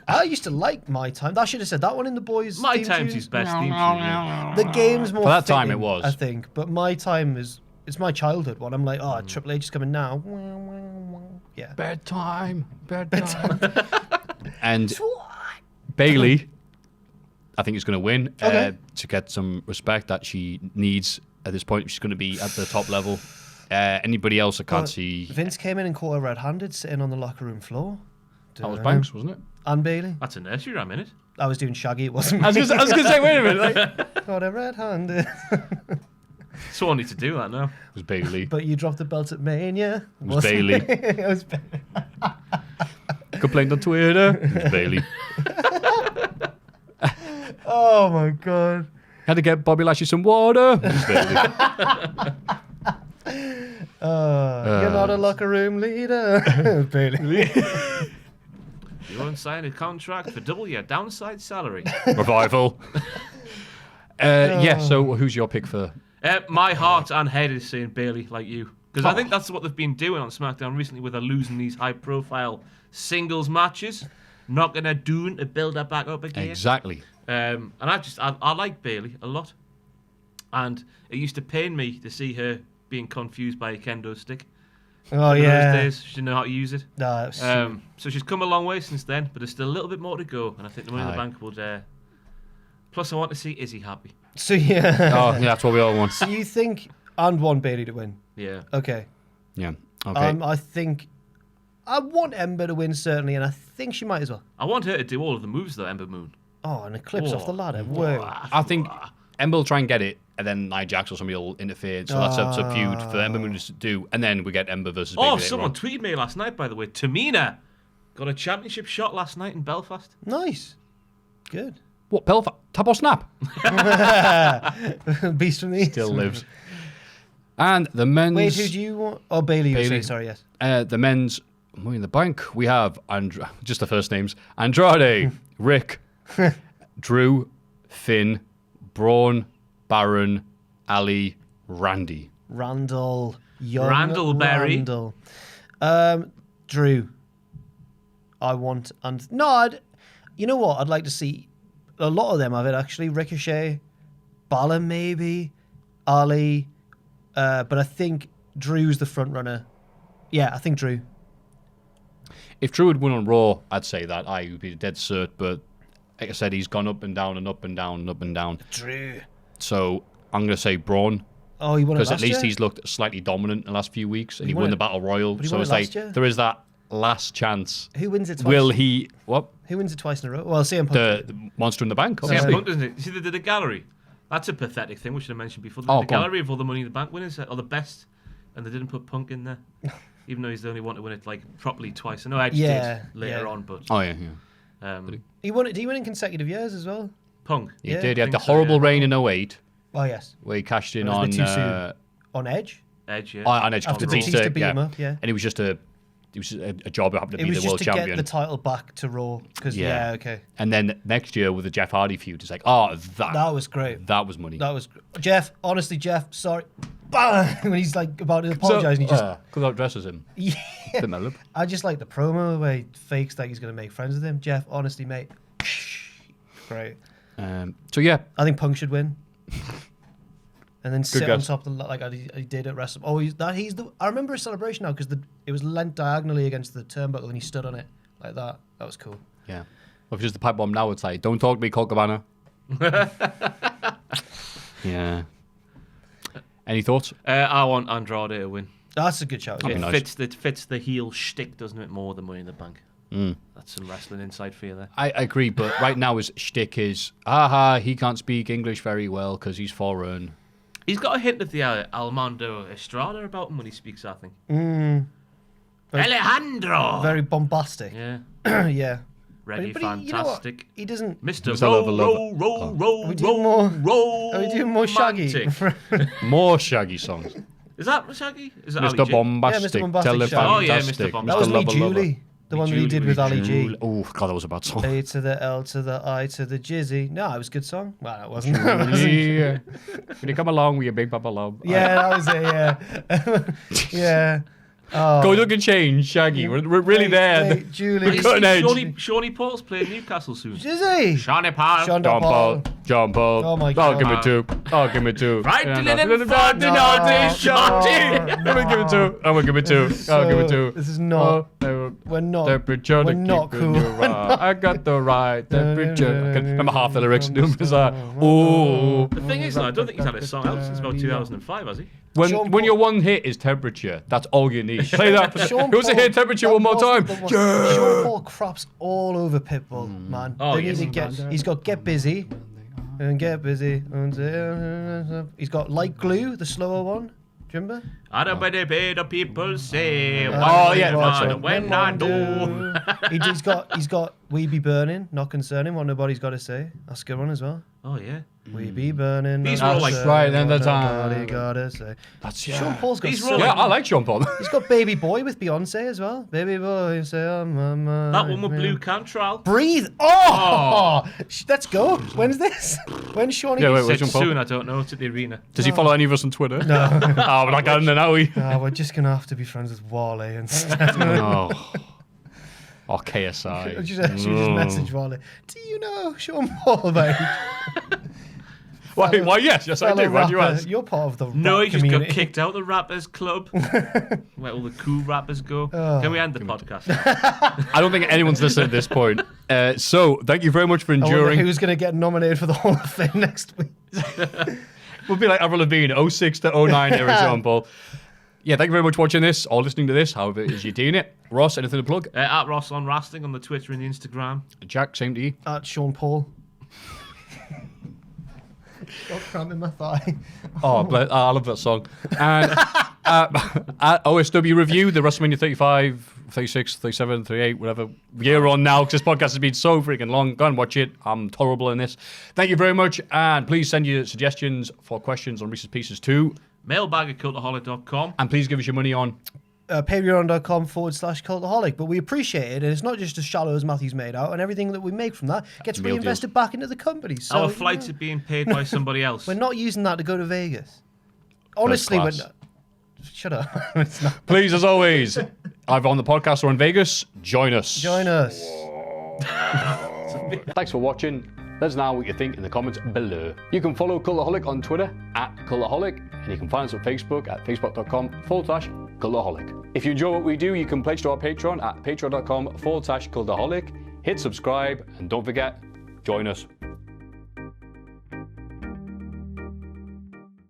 I used to like My Time. I should have said that one in the boys. My theme time's tunes. his best theme tune. Yeah. The game's more For that time, fitting, it was. I think. But My Time it's my childhood one. I'm like, oh, Triple H is coming now. Yeah. Bedtime. And Bailey, I think, is going to win to get some respect that she needs at this point. She's going to be at the top level. Anybody else I can't see. Vince came in and caught her red-handed sitting on the locker room floor. That was Banks, wasn't it? And Bailey. That's a nursery rhyme, innit? I was doing Shaggy. It wasn't I was going to say, wait a minute. It Got her red-handed. Someone needs to do that now. was Bailey. But you dropped the belt at Mania. It was Bailey. It was Bailey. Complained on Twitter. It was Bailey. Oh my god. Had to get Bobby Lashley some water. It was Bailey. You're not a locker room leader. Bailey. You won't sign a contract for double your downside salary. Revival. Yeah, so who's your pick for... My heart and head is saying Bailey, like you. Because I think that's what they've been doing on SmackDown recently, where they're losing these high-profile singles matches. Not going to do to build her back up again. Exactly. And I like Bailey a lot. And it used to pain me to see her being confused by a kendo stick. Oh In yeah. those days, she didn't know how to use it. Nah, it was So she's come a long way since then, but there's still a little bit more to go. And I think the Money in the Aye. Bank would... Plus, I want to see Izzy happy. so yeah. Oh, yeah, that's what we all want. So you think and want Bailey to win? Yeah. Okay. Yeah, okay. I think I want Ember to win certainly, and I think she might as well. I want her to do all of the moves, though, Ember Moon. Oh, an eclipse Oh. off the ladder. Whoa. I think Ember will try and get it, and then Nia Jax or somebody will interfere. So that's a feud for Ember Moon to do, and then we get Ember versus Bailey. Oh, later someone on. tweeted me last night, by the way. Tamina Got a championship shot last night in Belfast. Nice. Good. What, Belfast? Tap or snap? Beast from the East. Still lives. And the men's... Wait, who do you want? Oh, Bailey. Bailey. Sorry, yes. The men's Money in the Bank. We have just the first names: Andrade, Rick, Drew, Finn, Braun, Baron, Ali, Randy. Randall. Young Randallberry. Randall. Drew. I want... you know what? I'd like to see... A lot of them have it, actually. Ricochet. Balor, maybe. Ali. But I think Drew's the front runner. Yeah, I think Drew. If Drew had won on Raw, I'd say that. I would be a dead cert, but like I said, he's gone up and down and up and down and up and down. Drew. So I'm going to say Braun. Oh, he won it because last at least year? he's looked slightly dominant in the last few weeks, and he won won it- the Battle Royal. but he So won it's it like last year? there is that last chance. Who wins it twice? Will he? What? Who wins it twice in a row? Well, CM Punk. The Monster in the Bank. CM Obviously. Punk, doesn't it? You see, they did a gallery. That's a pathetic thing, which I mentioned before. Oh, The go on. gallery of all the Money in the Bank winners are the best, and they didn't put Punk in there, even though he's the only one to win it like properly twice. I know Edge Yeah, did later yeah. on, but Oh yeah. He won it. Did he win in consecutive years as well? Punk. He Yeah, did. He I had the think so, horrible yeah. reign in 08, Oh, yes. where he cashed in That was a on bit too soon. On Edge? Edge, yeah. on Edge After Batista, Batista beat him up, yeah. And he was just a job that happened to It be was the just world to champion. get the title back to Raw. Because, Yeah. yeah, okay. And then next year with the Jeff Hardy feud, it's like, oh, That was great. that was money. That was... Jeff, honestly, Jeff, sorry. Bang! When he's like about to apologise and he just... Because that dresses him. Yeah. Didn't matter. I just like the promo where he fakes like he's going to make friends with him. Jeff, honestly, mate. Great. So yeah, I think Punk should win. And then sit on guess. top of the like he did at Wrestle. Oh, I remember a celebration now because it was leant diagonally against the turnbuckle and he stood on it like that. That was cool. yeah. Well, if it's just the pipe bomb now, it's like, don't talk to me, Colt Cabana. Yeah. Any thoughts? I want Andrade to win. That's a good shout. That'd Yeah. be nice. It fits the heel shtick, doesn't it, more than Money in the Bank? That's some wrestling insight for you there. I agree, but right now his shtick is, he can't speak English very well because he's foreign. He's got a hint of the Armando Estrada about him when he speaks, I think. Alejandro! Very bombastic. Yeah. Yeah. Reggae But he- you know what? fantastic. He doesn't. Mr. Mr. Lover, Roll, Are we doing more? Are we doing more Shaggy? Romantic. More Shaggy songs. Is that Shaggy? Is it Mr. Ali G? Bombastic, Yeah, Mr. Bombastic Shaggy. Oh, yeah, Mr. Telefantastic, Bombastic. That was Lee Lover Lover. Julie. The one that he did with Ali G. Oh, God, that was a bad song. A to the L to the I to the Jizzy. No, it was a good song. Well, it wasn't. It wasn't. Yeah. Can you come along with your big papa love? Yeah, that was it, yeah. Yeah. Oh. Go look and change, Shaggy. We're really there. Wait, Julie. We're cutting edge. Shawnee Paul's playing Newcastle soon. Jizzy. Shawnee Paul. Sean John Paul. Paul. John Paul. Oh, my Oh, God. give me two. Oh, give me two. Right, Yeah, little no. fat, No, no, Shorty. I'm gonna give it two. I'm gonna give it two. I'll give it two. This is not. Oh, We're not. temperature to We're not keep it cool. right. I got the right temperature. I can remember half the lyrics. It's like, ooh. The thing is, though, I don't think he's had a song out since about 2005, has he? When Sean when Paul- your one hit is temperature, that's all you need. Play that. Sean Who's to Paul- hit temperature that one more time? wasn't the one. Sean Paul craps all over Pitbull, man. Oh, They yes. need to get. He's got Get Busy. And Get Busy. He's got Like Glue, the slower one. Do you remember? I don't believe the people say. Oh, yeah, that's man, right. when I do. He's got We Be Burning, Not Concerning, What Nobody's Got to Say. That's a good one as well. Oh, yeah. We be burning. These not are all like- concerning, Right, then what that's nobody gotta say. That's Sean Paul's got. These so- are all Yeah, I like Sean Paul. He's got Baby Boy with Beyonce as well. Baby Boy, say I'm That one with Blue Cantrell. Breathe. Oh, let's go. When's this? When's Shawnee? Yeah, wait, Said where's Sean Paul? soon, I don't know. It's at the arena. Does he follow any of us on Twitter? No. Oh, we're not getting there now, we. We're just gonna have to be friends with Wale instead. No. Or I KSI. just message Wale. Do you know Sean Paul, mate? Why, yes, I do. Why do you ask? You're part of the No, rap he just got community. kicked out of the rappers club, where all the cool rappers go. Oh. Can we end the podcast now? I don't think anyone's listened at this point. So, thank you very much for I wonder enduring. who's gonna get nominated for the Hall of Fame next week. We'll be like Avril Lavigne, 06 to 09 era Sean Paul. Yeah, thank you very much for watching this or listening to this, however it is you're doing it. Ross, anything to plug? At Ross on Wrestling on the Twitter and the Instagram. Jack, same to you. At Sean Paul. Got cramp in my thigh. Oh, I love that song. And At OSW Review, the WrestleMania 35, 36, 37, 38, whatever year on now, because this podcast has been so freaking long. Go and watch it. I'm tolerable in this. Thank you very much, and please send your suggestions for questions on Reese's Pieces too. Mailbag@cultaholic.com. And please give us your money on patreon.com/cultaholic. But we appreciate it, and it's not just as shallow as Matthew's made out, and everything that we make from that gets Meal reinvested back into the company. So, Our flights are being paid by somebody else. we're not using that to go to Vegas. Honestly, we're class. not. Shut up. It's not. Please, as always, either on the podcast or in Vegas, join us. Join us. Thanks for watching. Let us know what you think in the comments below. You can follow Cultaholic on Twitter @Cultaholic, and you can find us on Facebook at facebook.com/Cultaholic. If you enjoy what we do, you can pledge to our Patreon at patreon.com/Cultaholic. Hit subscribe, and don't forget, join us